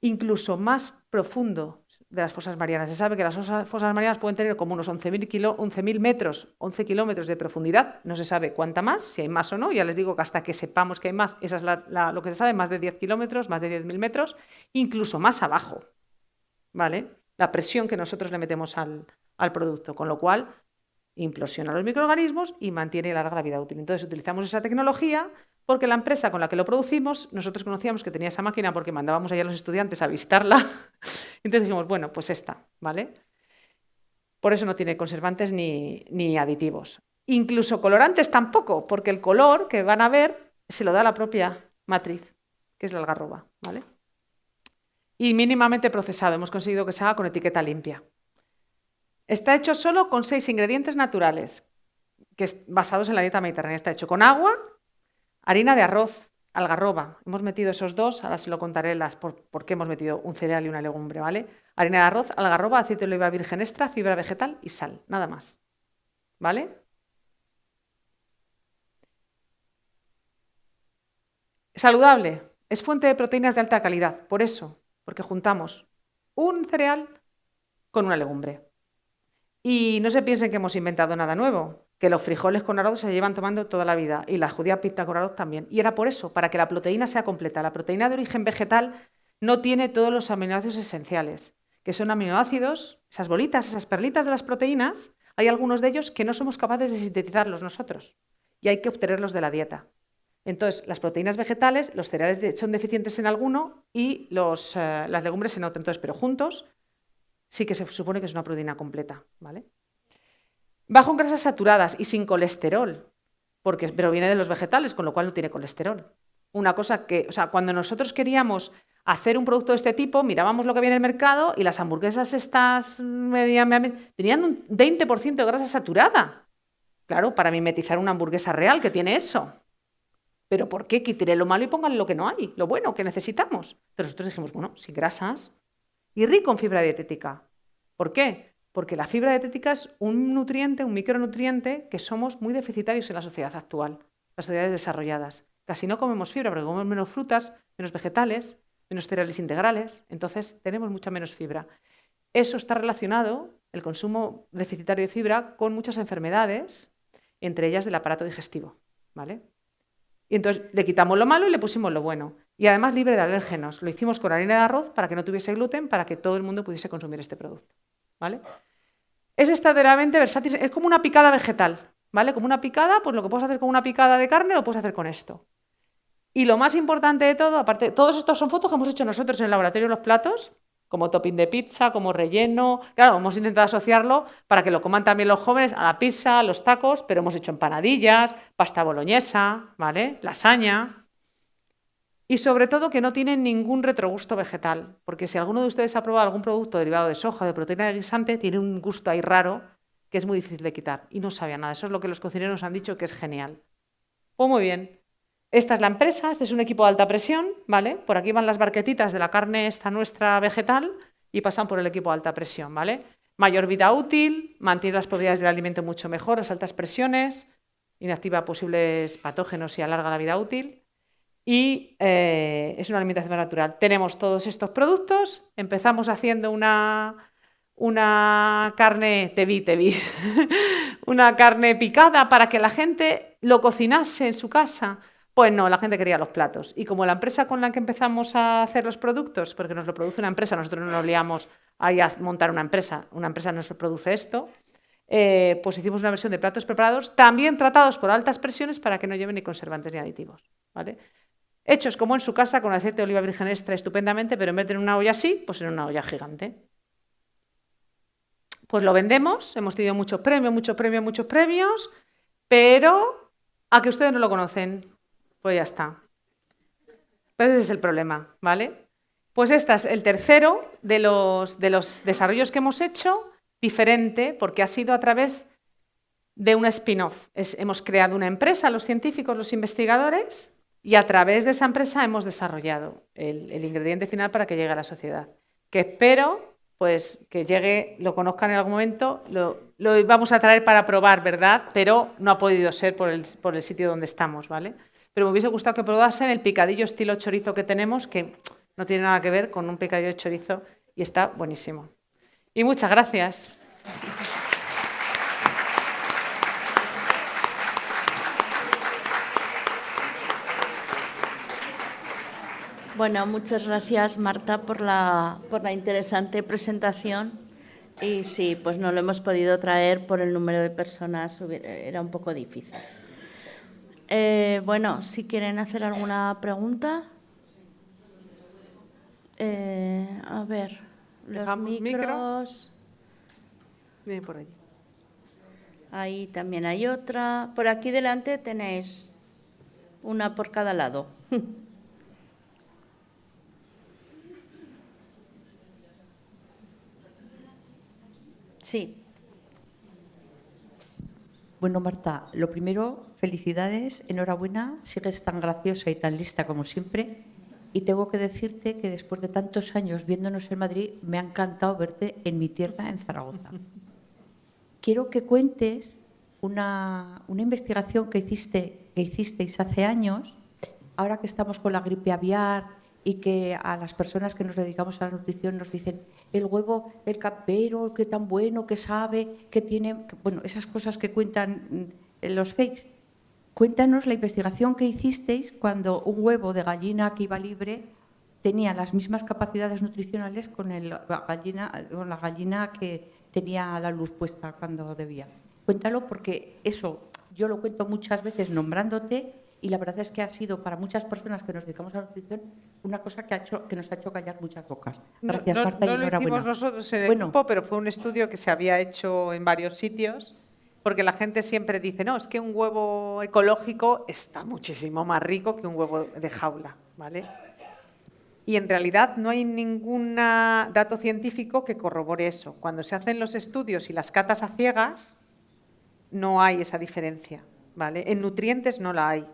A: incluso más profundo de las fosas marianas. Se sabe que las fosas marianas pueden tener como unos 11.000 metros, 11 kilómetros de profundidad. No se sabe cuánta más, si hay más o no. Ya les digo que hasta que sepamos que hay más, esa es lo que se sabe, más de 10 kilómetros, más de 10.000 metros, incluso más abajo, ¿vale? La presión que nosotros le metemos al producto, con lo cual implosiona los microorganismos y mantiene larga la vida útil. Entonces utilizamos esa tecnología porque la empresa con la que lo producimos, nosotros conocíamos que tenía esa máquina porque mandábamos allá a los estudiantes a visitarla. Entonces dijimos, bueno, pues esta, ¿vale? Por eso no tiene conservantes ni aditivos. Incluso colorantes tampoco, porque el color que van a ver se lo da la propia matriz, que es la algarroba, ¿vale? Y mínimamente procesado, hemos conseguido que se haga con etiqueta limpia. Está hecho solo con 6 ingredientes naturales, basados en la dieta mediterránea. Está hecho con agua, harina de arroz, algarroba. Hemos metido esos dos, ahora se lo contaré por qué hemos metido un cereal y una legumbre, ¿vale? Harina de arroz, algarroba, aceite de oliva virgen extra, fibra vegetal y sal, nada más, ¿vale? Saludable, es fuente de proteínas de alta calidad, por eso, porque juntamos un cereal con una legumbre. Y no se piensen que hemos inventado nada nuevo, que los frijoles con arroz se llevan tomando toda la vida y la judía pita con arroz también. Y era por eso, para que la proteína sea completa. La proteína de origen vegetal no tiene todos los aminoácidos esenciales, que son aminoácidos, esas bolitas, esas perlitas de las proteínas, hay algunos de ellos que no somos capaces de sintetizarlos nosotros y hay que obtenerlos de la dieta. Entonces, las proteínas vegetales, los cereales son deficientes en alguno y las legumbres en otro. Entonces, pero juntos sí que se supone que es una proteína completa, ¿vale? Bajo en grasas saturadas y sin colesterol, pero viene de los vegetales, con lo cual no tiene colesterol. Una cosa que, o sea, cuando nosotros queríamos hacer un producto de este tipo, mirábamos lo que había en el mercado y las hamburguesas estas tenían un 20% de grasa saturada. Claro, para mimetizar una hamburguesa real que tiene eso. Pero ¿por qué? Quítele lo malo y póngale lo que no hay, lo bueno que necesitamos. Entonces nosotros dijimos, bueno, sin grasas y rico en fibra dietética. ¿Por qué? Porque la fibra dietética es un nutriente, un micronutriente que somos muy deficitarios en la sociedad actual, las sociedades desarrolladas. Casi no comemos fibra porque comemos menos frutas, menos vegetales, menos cereales integrales, entonces tenemos mucha menos fibra. Eso está relacionado, el consumo deficitario de fibra, con muchas enfermedades, entre ellas del aparato digestivo, ¿vale? Y entonces le quitamos lo malo y le pusimos lo bueno. Y además libre de alérgenos. Lo hicimos con harina de arroz para que no tuviese gluten, para que todo el mundo pudiese consumir este producto, ¿vale? Es extraordinariamente versátil, es como una picada vegetal, ¿vale? Como una picada, pues lo que puedes hacer con una picada de carne lo puedes hacer con esto. Y lo más importante de todo, aparte, todos estos son fotos que hemos hecho nosotros en el laboratorio de los platos, como topping de pizza, como relleno. Claro, hemos intentado asociarlo para que lo coman también los jóvenes a la pizza, a los tacos, pero hemos hecho empanadillas, pasta boloñesa, ¿vale? Lasaña. Y sobre todo que no tienen ningún retrogusto vegetal, porque si alguno de ustedes ha probado algún producto derivado de soja o de proteína de guisante, tiene un gusto ahí raro que es muy difícil de quitar y no sabía nada. Eso es lo que los cocineros nos han dicho que es genial. Pues muy bien. Esta es la empresa, este es un equipo de alta presión, ¿vale? Por aquí van las barquetitas de la carne esta nuestra vegetal y pasan por el equipo de alta presión, ¿vale? Mayor vida útil, mantiene las propiedades del alimento mucho mejor, las altas presiones, inactiva posibles patógenos y alarga la vida útil. Y es una alimentación natural. Tenemos todos estos productos, empezamos haciendo una una carne, te vi, una carne picada para que la gente lo cocinase en su casa. Pues no, la gente quería los platos. Y como la empresa con la que empezamos a hacer los productos, porque nos lo produce una empresa, nosotros no nos liamos ahí a montar una empresa nos produce esto, pues hicimos una versión de platos preparados, también tratados por altas presiones para que no lleven ni conservantes ni aditivos, ¿vale? Hechos como en su casa, con aceite de oliva virgen extra estupendamente, pero en vez de en una olla así, pues en una olla gigante. Pues lo vendemos, hemos tenido muchos premios, pero a que ustedes no lo conocen, pues ya está. Pues ese es el problema, ¿vale? Pues este es el tercero de los desarrollos que hemos hecho, diferente, porque ha sido a través de un spin-off. Hemos creado una empresa, los científicos, los investigadores, y a través de esa empresa hemos desarrollado el ingrediente final para que llegue a la sociedad. Que espero pues que llegue, lo conozcan en algún momento, lo vamos a traer para probar, ¿verdad? Pero no ha podido ser por el sitio donde estamos, ¿vale? Pero me hubiese gustado que probasen el picadillo estilo chorizo que tenemos, que no tiene nada que ver con un picadillo de chorizo y está buenísimo. Y muchas gracias.
B: Bueno, muchas gracias, Marta, por la interesante presentación. Y sí, pues no lo hemos podido traer por el número de personas, era un poco difícil. Bueno, si quieren hacer alguna pregunta. A ver, los micros.
A: Bien, por allí.
B: Ahí también hay otra. Por aquí delante tenéis una por cada lado. Sí.
C: Bueno, Marta, lo primero, felicidades, enhorabuena, sigues tan graciosa y tan lista como siempre. Y tengo que decirte que después de tantos años viéndonos en Madrid, me ha encantado verte en mi tierra, en Zaragoza. Quiero que cuentes una investigación que hicisteis hace años, ahora que estamos con la gripe aviar y que a las personas que nos dedicamos a la nutrición nos dicen el huevo del campero, qué tan bueno, qué sabe, qué tiene... Bueno, esas cosas que cuentan los fakes. Cuéntanos la investigación que hicisteis cuando un huevo de gallina que iba libre tenía las mismas capacidades nutricionales con la gallina que tenía la luz puesta cuando debía. Cuéntalo porque eso yo lo cuento muchas veces nombrándote y la verdad es que ha sido para muchas personas que nos dedicamos a la nutrición una cosa que nos ha hecho callar muchas bocas. Gracias, Marta, y enhorabuena.
A: No lo hicimos nosotros en el grupo, pero fue un estudio que se había hecho en varios sitios, porque la gente siempre dice, no, es que un huevo ecológico está muchísimo más rico que un huevo de jaula, ¿vale? Y en realidad no hay ningún dato científico que corrobore eso. Cuando se hacen los estudios y las catas a ciegas, no hay esa diferencia, ¿vale? En nutrientes no la hay.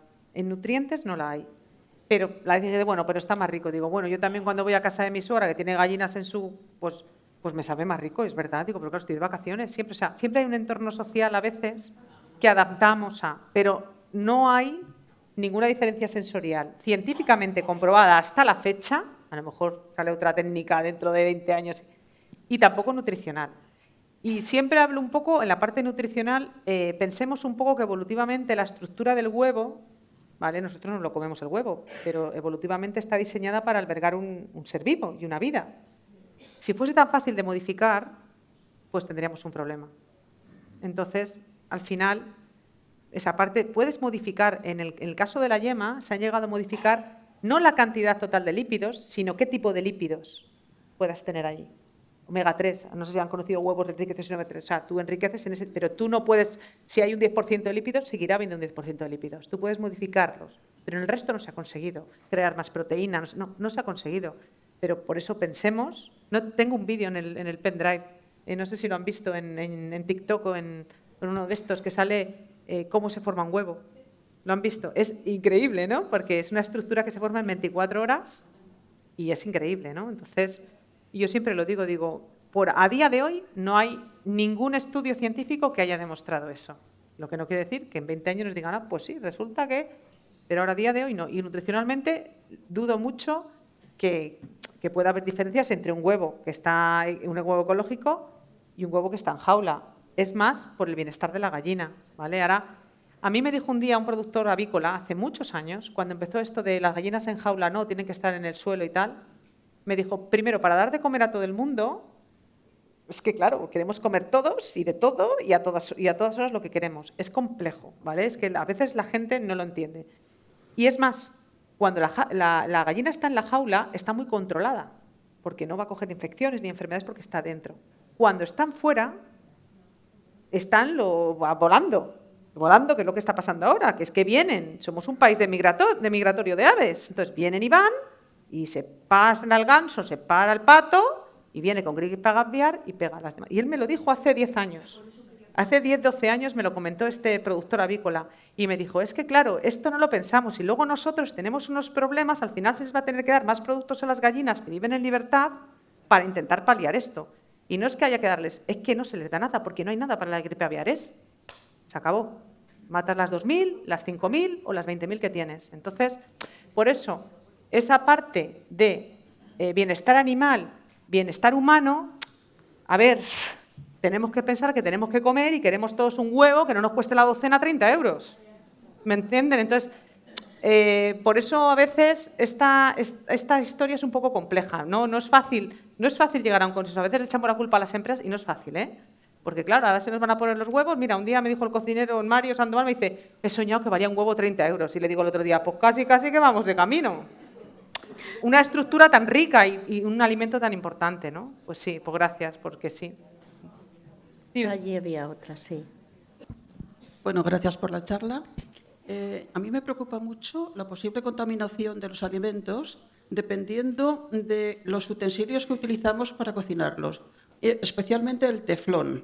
A: Pero la dice, bueno, pero está más rico. Digo, bueno, yo también cuando voy a casa de mi suegra, que tiene gallinas en su... Pues me sabe más rico, es verdad. Digo, pero claro, estoy de vacaciones. Siempre hay un entorno social a veces que adaptamos a... Pero no hay ninguna diferencia sensorial científicamente comprobada hasta la fecha, a lo mejor sale otra técnica dentro de 20 años, y tampoco nutricional. Y siempre hablo un poco, en la parte nutricional, pensemos un poco que evolutivamente la estructura del huevo, ¿vale? Nosotros no lo comemos el huevo, pero evolutivamente está diseñada para albergar un ser vivo y una vida. Si fuese tan fácil de modificar, pues tendríamos un problema. Entonces, al final, esa parte puedes modificar, en el caso de la yema, se ha llegado a modificar no la cantidad total de lípidos, sino qué tipo de lípidos puedas tener allí. Omega 3, no sé si han conocido huevos enriquecidos en omega 3, o sea, tú enriqueces en ese, pero tú no puedes, si hay un 10% de lípidos, seguirá habiendo un 10% de lípidos. Tú puedes modificarlos, pero en el resto no se ha conseguido crear más proteína, no se ha conseguido. Pero por eso pensemos, tengo un vídeo en el pendrive, no sé si lo han visto en TikTok o en uno de estos que sale cómo se forma un huevo. ¿Lo han visto? Es increíble, ¿no? Porque es una estructura que se forma en 24 horas y es increíble, ¿no? Entonces, yo siempre lo digo, a día de hoy no hay ningún estudio científico que haya demostrado eso. Lo que no quiere decir que en 20 años nos digan, pues sí, resulta que... Pero ahora a día de hoy no. Y nutricionalmente dudo mucho que que puede haber diferencias entre un huevo un huevo ecológico y un huevo que está en jaula. Es más por el bienestar de la gallina, ¿vale? Ahora, a mí me dijo un día un productor avícola hace muchos años, cuando empezó esto de las gallinas en jaula no, tienen que estar en el suelo y tal, me dijo, primero, para dar de comer a todo el mundo, es que claro, queremos comer todos y de todo y a todas horas lo que queremos. Es complejo, ¿vale? Es que a veces la gente no lo entiende. Y es más, cuando la gallina está en la jaula, está muy controlada, porque no va a coger infecciones ni enfermedades porque está dentro. Cuando están fuera, están volando, que es lo que está pasando ahora, que es que vienen, somos un país de migratorio de aves, entonces vienen y van, y se pasan al ganso, se para al pato, y viene con gripe aviar y pega a las demás. Y él me lo dijo hace 10 años. Hace 10, 12 años me lo comentó este productor avícola y me dijo, es que claro, esto no lo pensamos y luego nosotros tenemos unos problemas, al final se les va a tener que dar más productos a las gallinas que viven en libertad para intentar paliar esto. Y no es que haya que darles, es que no se les da nada, porque no hay nada para la gripe aviar. Se acabó. Matas las 2.000, las 5.000 o las 20.000 que tienes. Entonces, por eso, esa parte de bienestar animal, bienestar humano, a ver, tenemos que pensar que tenemos que comer y queremos todos un huevo que no nos cueste la docena 30 euros. ¿Me entienden? Entonces, por eso a veces esta historia es un poco compleja, ¿no? No es fácil llegar a un consenso. A veces le echamos la culpa a las empresas y no es fácil, ¿eh? Porque claro, ahora se nos van a poner los huevos. Mira, un día me dijo el cocinero Mario Sandoval, me dice, he soñado que valía un huevo 30 euros. Y le digo el otro día, pues casi que vamos de camino. Una estructura tan rica y un alimento tan importante, ¿no? Pues sí, pues gracias, porque sí.
B: Allí había otra, sí.
D: Bueno, gracias por la charla. A mí me preocupa mucho la posible contaminación de los alimentos dependiendo de los utensilios que utilizamos para cocinarlos, especialmente el teflón.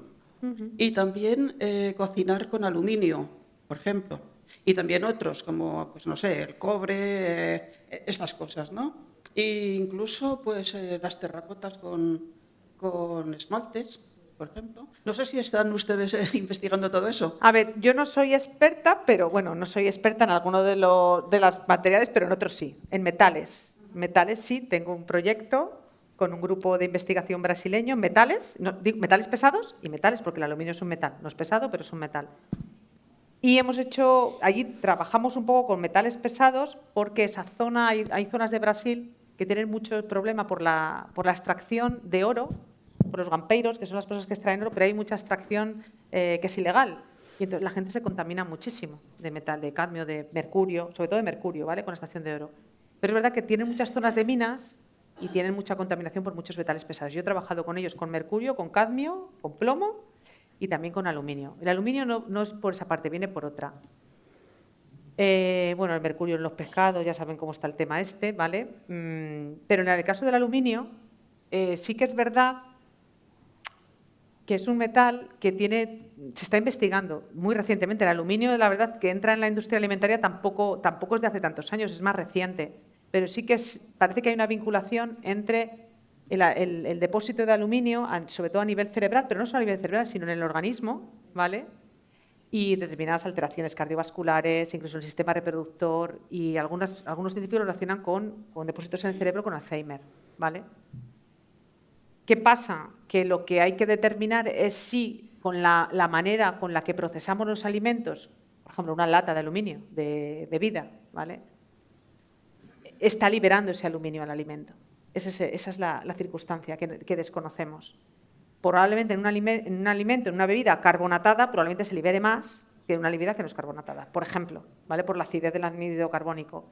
D: Y también cocinar con aluminio, por ejemplo. Y también otros, como, pues no sé, el cobre, estas cosas, ¿no? E incluso, pues, las terracotas con esmaltes, por ejemplo. No sé si están ustedes investigando todo eso.
A: A ver, yo no soy experta, pero bueno, no soy experta en alguno de los materiales, pero en otros sí. En metales. Metales sí, tengo un proyecto con un grupo de investigación brasileño en metales, metales pesados y metales, porque el aluminio es un metal. No es pesado, pero es un metal. Y allí trabajamos un poco con metales pesados porque esa zona, hay zonas de Brasil que tienen mucho problema por la extracción de oro, por los gampeiros, que son las cosas que extraen oro, pero hay mucha extracción que es ilegal. Y entonces la gente se contamina muchísimo de metal, de cadmio, de mercurio, sobre todo de mercurio, ¿vale? Con la extracción de oro. Pero es verdad que tienen muchas zonas de minas y tienen mucha contaminación por muchos metales pesados. Yo he trabajado con ellos con mercurio, con cadmio, con plomo y también con aluminio. El aluminio no es por esa parte, viene por otra. Bueno, el mercurio en los pescados, ya saben cómo está el tema ¿vale? Pero en el caso del aluminio, sí que es verdad que es un metal que se está investigando muy recientemente. El aluminio, la verdad, que entra en la industria alimentaria tampoco es de hace tantos años, es más reciente. Pero sí que parece que hay una vinculación entre el depósito de aluminio, sobre todo a nivel cerebral, pero no solo a nivel cerebral, sino en el organismo, ¿vale? Y determinadas alteraciones cardiovasculares, incluso el sistema reproductor, y algunos científicos lo relacionan con depósitos en el cerebro con Alzheimer, ¿vale? ¿Qué pasa? Que lo que hay que determinar es si con la manera con la que procesamos los alimentos, por ejemplo, una lata de aluminio de bebida, ¿vale? Está liberando ese aluminio al alimento. Esa es la circunstancia que desconocemos. Probablemente en un alimento, en una bebida carbonatada, probablemente se libere más que en una bebida que no es carbonatada, por ejemplo, ¿vale? Por la acidez del anhídrido carbónico.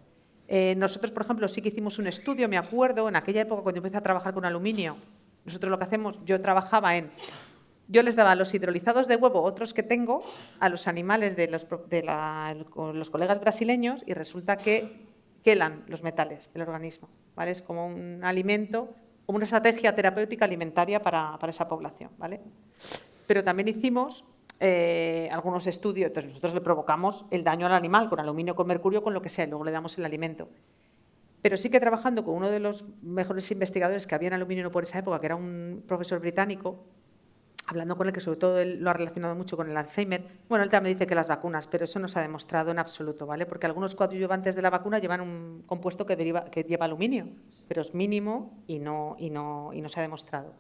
A: Nosotros, por ejemplo, sí que hicimos un estudio, me acuerdo, en aquella época cuando empecé a trabajar con aluminio. Nosotros lo que hacemos, yo les daba los hidrolizados de huevo, otros que tengo, a los animales de los colegas brasileños y resulta que quelan los metales del organismo, ¿vale? Es como un alimento, como una estrategia terapéutica alimentaria para esa población, ¿vale? Pero también hicimos algunos estudios, entonces nosotros le provocamos el daño al animal con aluminio, con mercurio, con lo que sea, y luego le damos el alimento. Pero sí que trabajando con uno de los mejores investigadores que había en aluminio por esa época, que era un profesor británico, hablando con él, que sobre todo él lo ha relacionado mucho con el Alzheimer, bueno, él también dice que las vacunas, pero eso no se ha demostrado en absoluto, ¿vale? Porque algunos coadyuvantes de la vacuna llevan un compuesto que lleva aluminio, pero es mínimo y no se ha demostrado.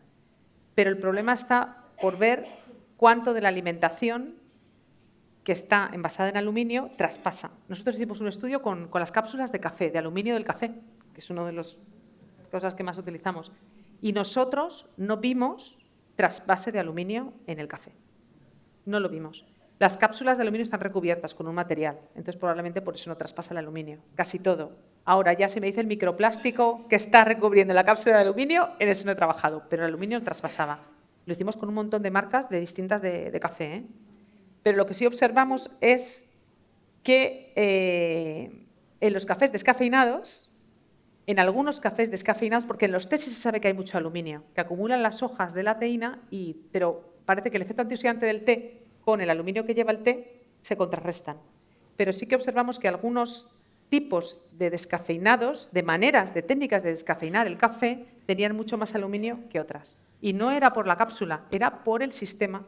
A: Pero el problema está por ver cuánto de la alimentación que está envasada en aluminio traspasa. Nosotros hicimos un estudio con las cápsulas de café, de aluminio del café, que es una de las cosas que más utilizamos, y nosotros no vimos trasvase de aluminio en el café. No lo vimos. Las cápsulas de aluminio están recubiertas con un material, entonces probablemente por eso no traspasa el aluminio, casi todo. Ahora ya se me dice el microplástico que está recubriendo la cápsula de aluminio, en eso no he trabajado, pero el aluminio lo traspasaba. Lo hicimos con un montón de marcas distintas de café, ¿eh? Pero lo que sí observamos es que en los cafés descafeinados, en algunos cafés descafeinados, porque en los tés sí se sabe que hay mucho aluminio, que acumulan las hojas de la teína, pero parece que el efecto antioxidante del té con el aluminio que lleva el té se contrarrestan. Pero sí que observamos que algunos tipos de descafeinados, de maneras, de técnicas de descafeinar el café, tenían mucho más aluminio que otras. Y no era por la cápsula, era por el sistema,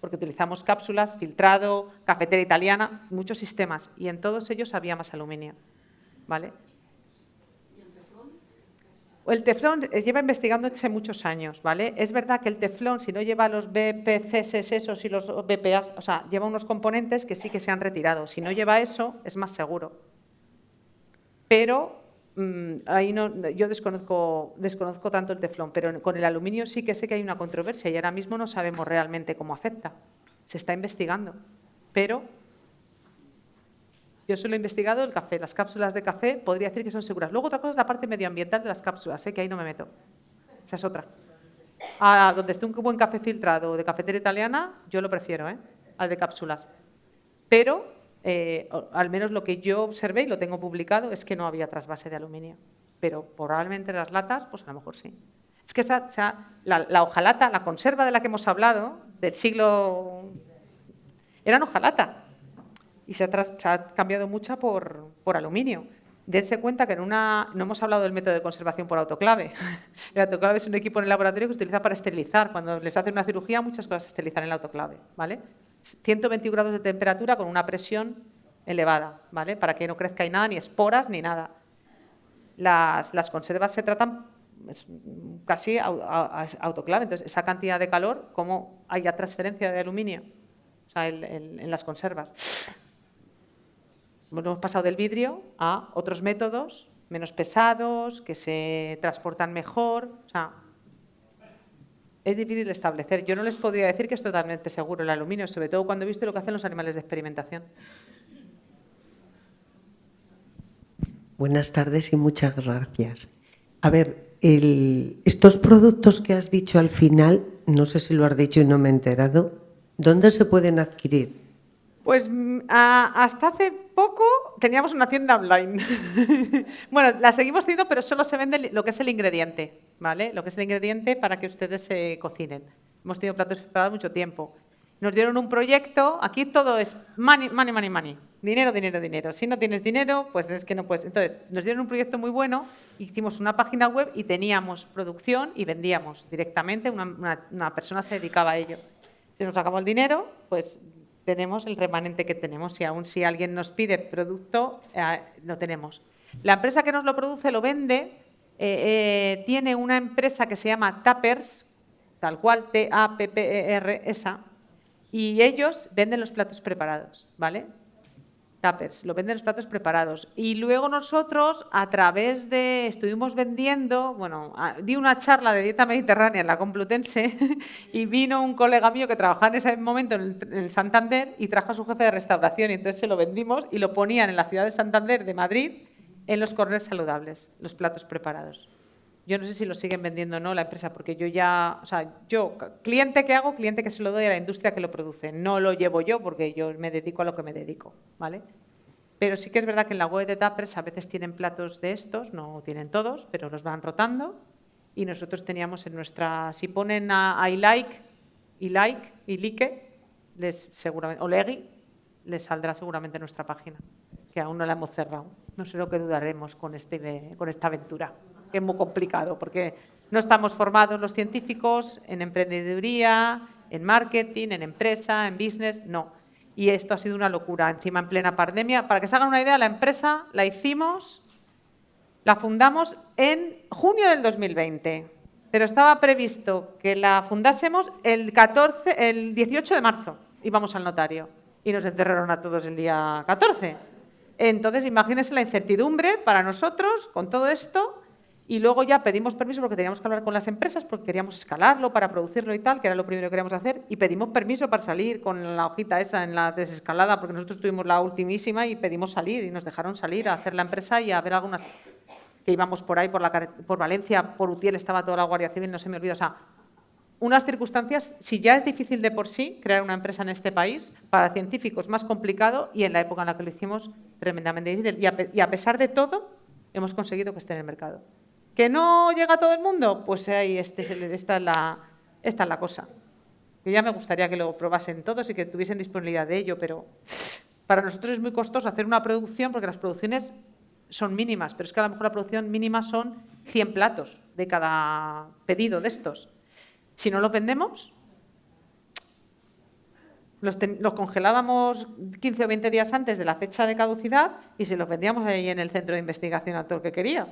A: porque utilizamos cápsulas, filtrado, cafetera italiana, muchos sistemas, y en todos ellos había más aluminio, ¿vale? El teflón lleva investigándose muchos años, ¿vale? Es verdad que el teflón, si no lleva los BPCs esos y los BPAs, o sea, lleva unos componentes que sí que se han retirado. Si no lleva eso, es más seguro. Pero ahí no, yo desconozco tanto el teflón, pero con el aluminio sí que sé que hay una controversia y ahora mismo no sabemos realmente cómo afecta. Se está investigando, pero yo solo he investigado el café. Las cápsulas de café podría decir que son seguras. Luego otra cosa es la parte medioambiental de las cápsulas, que ahí no me meto. Esa es otra. Donde esté un buen café filtrado de cafetera italiana, yo lo prefiero, al de cápsulas. Pero, al menos lo que yo observé y lo tengo publicado, es que no había trasvase de aluminio. Pero probablemente las latas, pues a lo mejor sí. Es que la hojalata, la conserva de la que hemos hablado, del siglo... Eran hojalata. Y se ha cambiado mucha por aluminio. Dense cuenta que no hemos hablado del método de conservación por autoclave. El autoclave es un equipo en el laboratorio que se utiliza para esterilizar. Cuando les hacen una cirugía, muchas cosas se esterilizan en el autoclave, ¿vale? 120 grados de temperatura con una presión elevada, ¿vale? Para que no crezca ahí nada, ni esporas, ni nada. Las conservas se tratan casi a autoclave. Entonces, esa cantidad de calor, ¿cómo haya transferencia de aluminio? O sea, en las conservas. Hemos pasado del vidrio a otros métodos menos pesados, que se transportan mejor. O sea, es difícil de establecer. Yo no les podría decir que es totalmente seguro el aluminio, sobre todo cuando he visto lo que hacen los animales de experimentación.
E: Buenas tardes y muchas gracias. A ver, estos productos que has dicho al final, no sé si lo has dicho y no me he enterado, ¿dónde se pueden adquirir?
A: Pues hasta hace poco teníamos una tienda online. Bueno, la seguimos teniendo, pero solo se vende lo que es el ingrediente, ¿vale? Lo que es el ingrediente para que ustedes se cocinen. Hemos tenido platos preparados mucho tiempo. Nos dieron un proyecto, aquí todo es money, money, money, money. Dinero, dinero, dinero. Si no tienes dinero, pues es que no puedes. Entonces, nos dieron un proyecto muy bueno, hicimos una página web y teníamos producción y vendíamos directamente. Una persona se dedicaba a ello. Si nos acabó el dinero, pues tenemos el remanente que tenemos y aún si alguien nos pide producto, lo tenemos. La empresa que nos lo produce lo vende, tiene una empresa que se llama Tappers, tal cual, T-A-P-P-E-R, esa, y ellos venden los platos preparados, ¿vale? Tappers, lo venden los platos preparados. Y luego nosotros, a través de, estuvimos vendiendo, bueno, di una charla de dieta mediterránea en la Complutense y vino un colega mío que trabajaba en ese momento en el Santander y trajo a su jefe de restauración y entonces se lo vendimos y lo ponían en la ciudad de Santander, de Madrid, en los corners saludables, los platos preparados. Yo no sé si lo siguen vendiendo o no la empresa, porque yo ya, o sea, yo, cliente que hago, cliente que se lo doy a la industria que lo produce. No lo llevo yo porque yo me dedico a lo que me dedico, ¿vale? Pero sí que es verdad que en la web de Tappers a veces tienen platos de estos, no tienen todos, pero los van rotando. Y nosotros teníamos en nuestra, si ponen a I like, seguramente, o Legui, les saldrá seguramente nuestra página, que aún no la hemos cerrado. No sé lo que dudaremos con esta aventura, que es muy complicado, porque no estamos formados los científicos en emprendeduría, en marketing, en empresa, en business, no. Y esto ha sido una locura, encima en plena pandemia. Para que se hagan una idea, la empresa la fundamos en junio del 2020, pero estaba previsto que la fundásemos el 18 de marzo. Íbamos al notario y nos encerraron a todos el día 14. Entonces, imagínense la incertidumbre para nosotros con todo esto. Y luego ya pedimos permiso porque teníamos que hablar con las empresas porque queríamos escalarlo para producirlo y tal, que era lo primero que queríamos hacer, y pedimos permiso para salir con la hojita esa en la desescalada, porque nosotros tuvimos la ultimísima y pedimos salir y nos dejaron salir a hacer la empresa y a ver algunas que íbamos por ahí, por Valencia, por Utiel estaba toda la Guardia Civil, no se me olvida. O sea, unas circunstancias, si ya es difícil de por sí crear una empresa en este país, para científicos más complicado y en la época en la que lo hicimos tremendamente difícil. Y a pesar de todo, hemos conseguido que esté en el mercado. ¿Que no llega a todo el mundo? Pues ahí esta es la cosa. Que ya me gustaría que lo probasen todos y que tuviesen disponibilidad de ello, pero para nosotros es muy costoso hacer una producción porque las producciones son mínimas, pero es que a lo mejor la producción mínima son 100 platos de cada pedido de estos. Si no los vendemos, los congelábamos 15 o 20 días antes de la fecha de caducidad y se los vendíamos ahí en el centro de investigación a todo el que quería,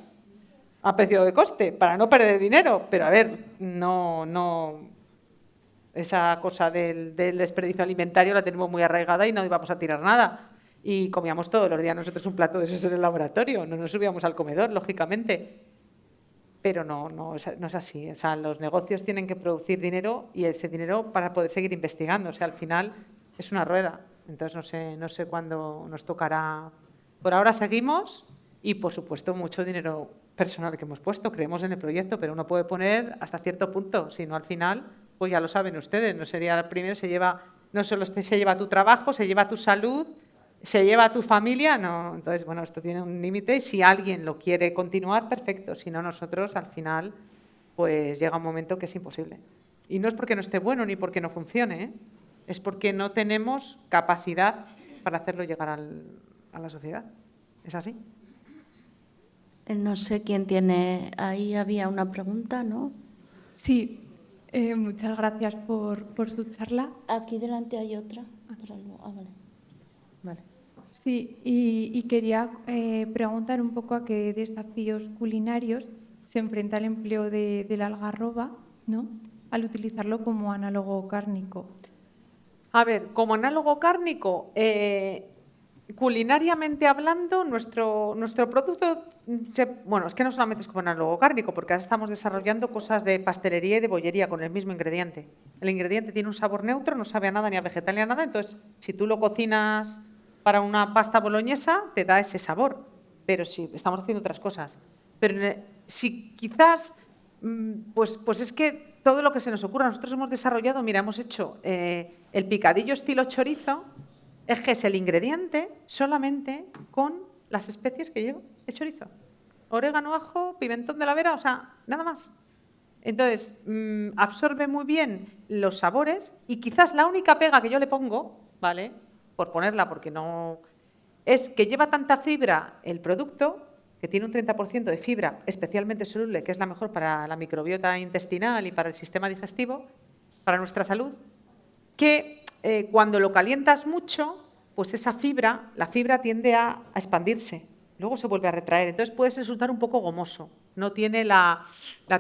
A: a precio de coste, para no perder dinero. Pero a ver, no esa cosa del desperdicio alimentario la tenemos muy arraigada y no íbamos a tirar nada. Y comíamos todos los días nosotros un plato de esos en el laboratorio, no nos subíamos al comedor, lógicamente. Pero no es así. O sea, los negocios tienen que producir dinero y ese dinero para poder seguir investigando. O sea, al final es una rueda. Entonces no sé cuándo nos tocará. Por ahora seguimos y, por supuesto, mucho dinero personal que hemos puesto. Creemos en el proyecto, pero uno puede poner hasta cierto punto. Si no, al final, pues ya lo saben ustedes, no sería el primero, no solo se lleva tu trabajo, se lleva tu salud, se lleva a tu familia, no. Entonces, bueno, esto tiene un límite y si alguien lo quiere continuar, perfecto. Si no, nosotros al final, pues llega un momento que es imposible. Y no es porque no esté bueno ni porque no funcione, ¿eh? Es porque no tenemos capacidad para hacerlo llegar a la sociedad. ¿Es así?
B: No sé quién tiene... Ahí había una pregunta, ¿no?
F: Sí, muchas gracias por su charla.
B: Aquí delante hay otra. Vale.
F: Sí, y quería preguntar un poco a qué desafíos culinarios se enfrenta el empleo del algarroba, ¿no?, al utilizarlo como análogo cárnico.
A: A ver, como análogo cárnico, culinariamente hablando, nuestro producto, bueno, es que no solamente es como análogo cárnico, porque ahora estamos desarrollando cosas de pastelería y de bollería con el mismo ingrediente. El ingrediente tiene un sabor neutro, no sabe a nada, ni a vegetal ni a nada, entonces si tú lo cocinas para una pasta boloñesa, te da ese sabor, pero sí, estamos haciendo otras cosas. Pero si quizás, pues es que todo lo que se nos ocurra, nosotros hemos desarrollado, mira, hemos hecho el picadillo estilo chorizo, es que es el ingrediente solamente con las especies que lleva el chorizo. Orégano, ajo, pimentón de la Vera, o sea, nada más. Entonces, absorbe muy bien los sabores y quizás la única pega que yo le pongo, ¿vale?, por ponerla, porque no, es que lleva tanta fibra el producto, que tiene un 30% de fibra especialmente soluble, que es la mejor para la microbiota intestinal y para el sistema digestivo, para nuestra salud, que cuando lo calientas mucho, pues esa fibra, la fibra tiende a expandirse, luego se vuelve a retraer, entonces puede resultar un poco gomoso, no tiene la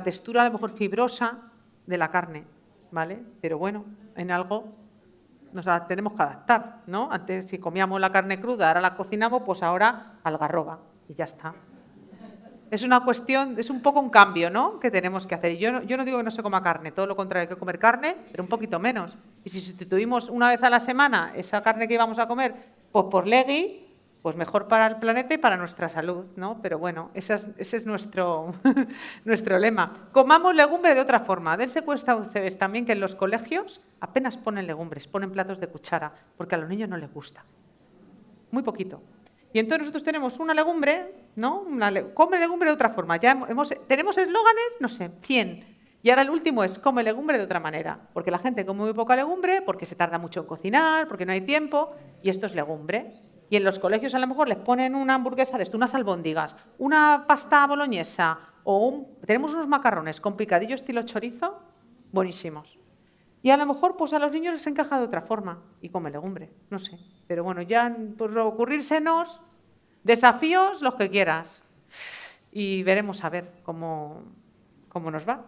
A: textura a lo mejor fibrosa de la carne, ¿vale? Pero bueno, en algo nos tenemos que adaptar, ¿no? Antes si comíamos la carne cruda, ahora la cocinamos, pues ahora algarroba y ya está. Es una cuestión, es un poco un cambio, ¿no?, que tenemos que hacer. Y yo no digo que no se coma carne, todo lo contrario, hay que comer carne, pero un poquito menos. Y si sustituimos una vez a la semana esa carne que íbamos a comer, pues por legui, pues mejor para el planeta y para nuestra salud, ¿no? Pero bueno, ese es nuestro lema. Comamos legumbre de otra forma. Dense cuenta a ustedes también que en los colegios apenas ponen legumbres, ponen platos de cuchara, porque a los niños no les gusta. Muy poquito. Y entonces nosotros tenemos una legumbre, ¿no? Come legumbre de otra forma. Tenemos eslóganes, no sé, 100. Y ahora el último es come legumbre de otra manera. Porque la gente come muy poca legumbre, porque se tarda mucho en cocinar, porque no hay tiempo, y esto es legumbre. Y en los colegios a lo mejor les ponen una hamburguesa de esto, unas albóndigas, una pasta boloñesa, tenemos unos macarrones con picadillo estilo chorizo, buenísimos. Y a lo mejor pues a los niños les encaja de otra forma y come legumbre, no sé. Pero bueno, ya por ocurrírsenos, desafíos los que quieras. Y veremos a ver cómo nos va.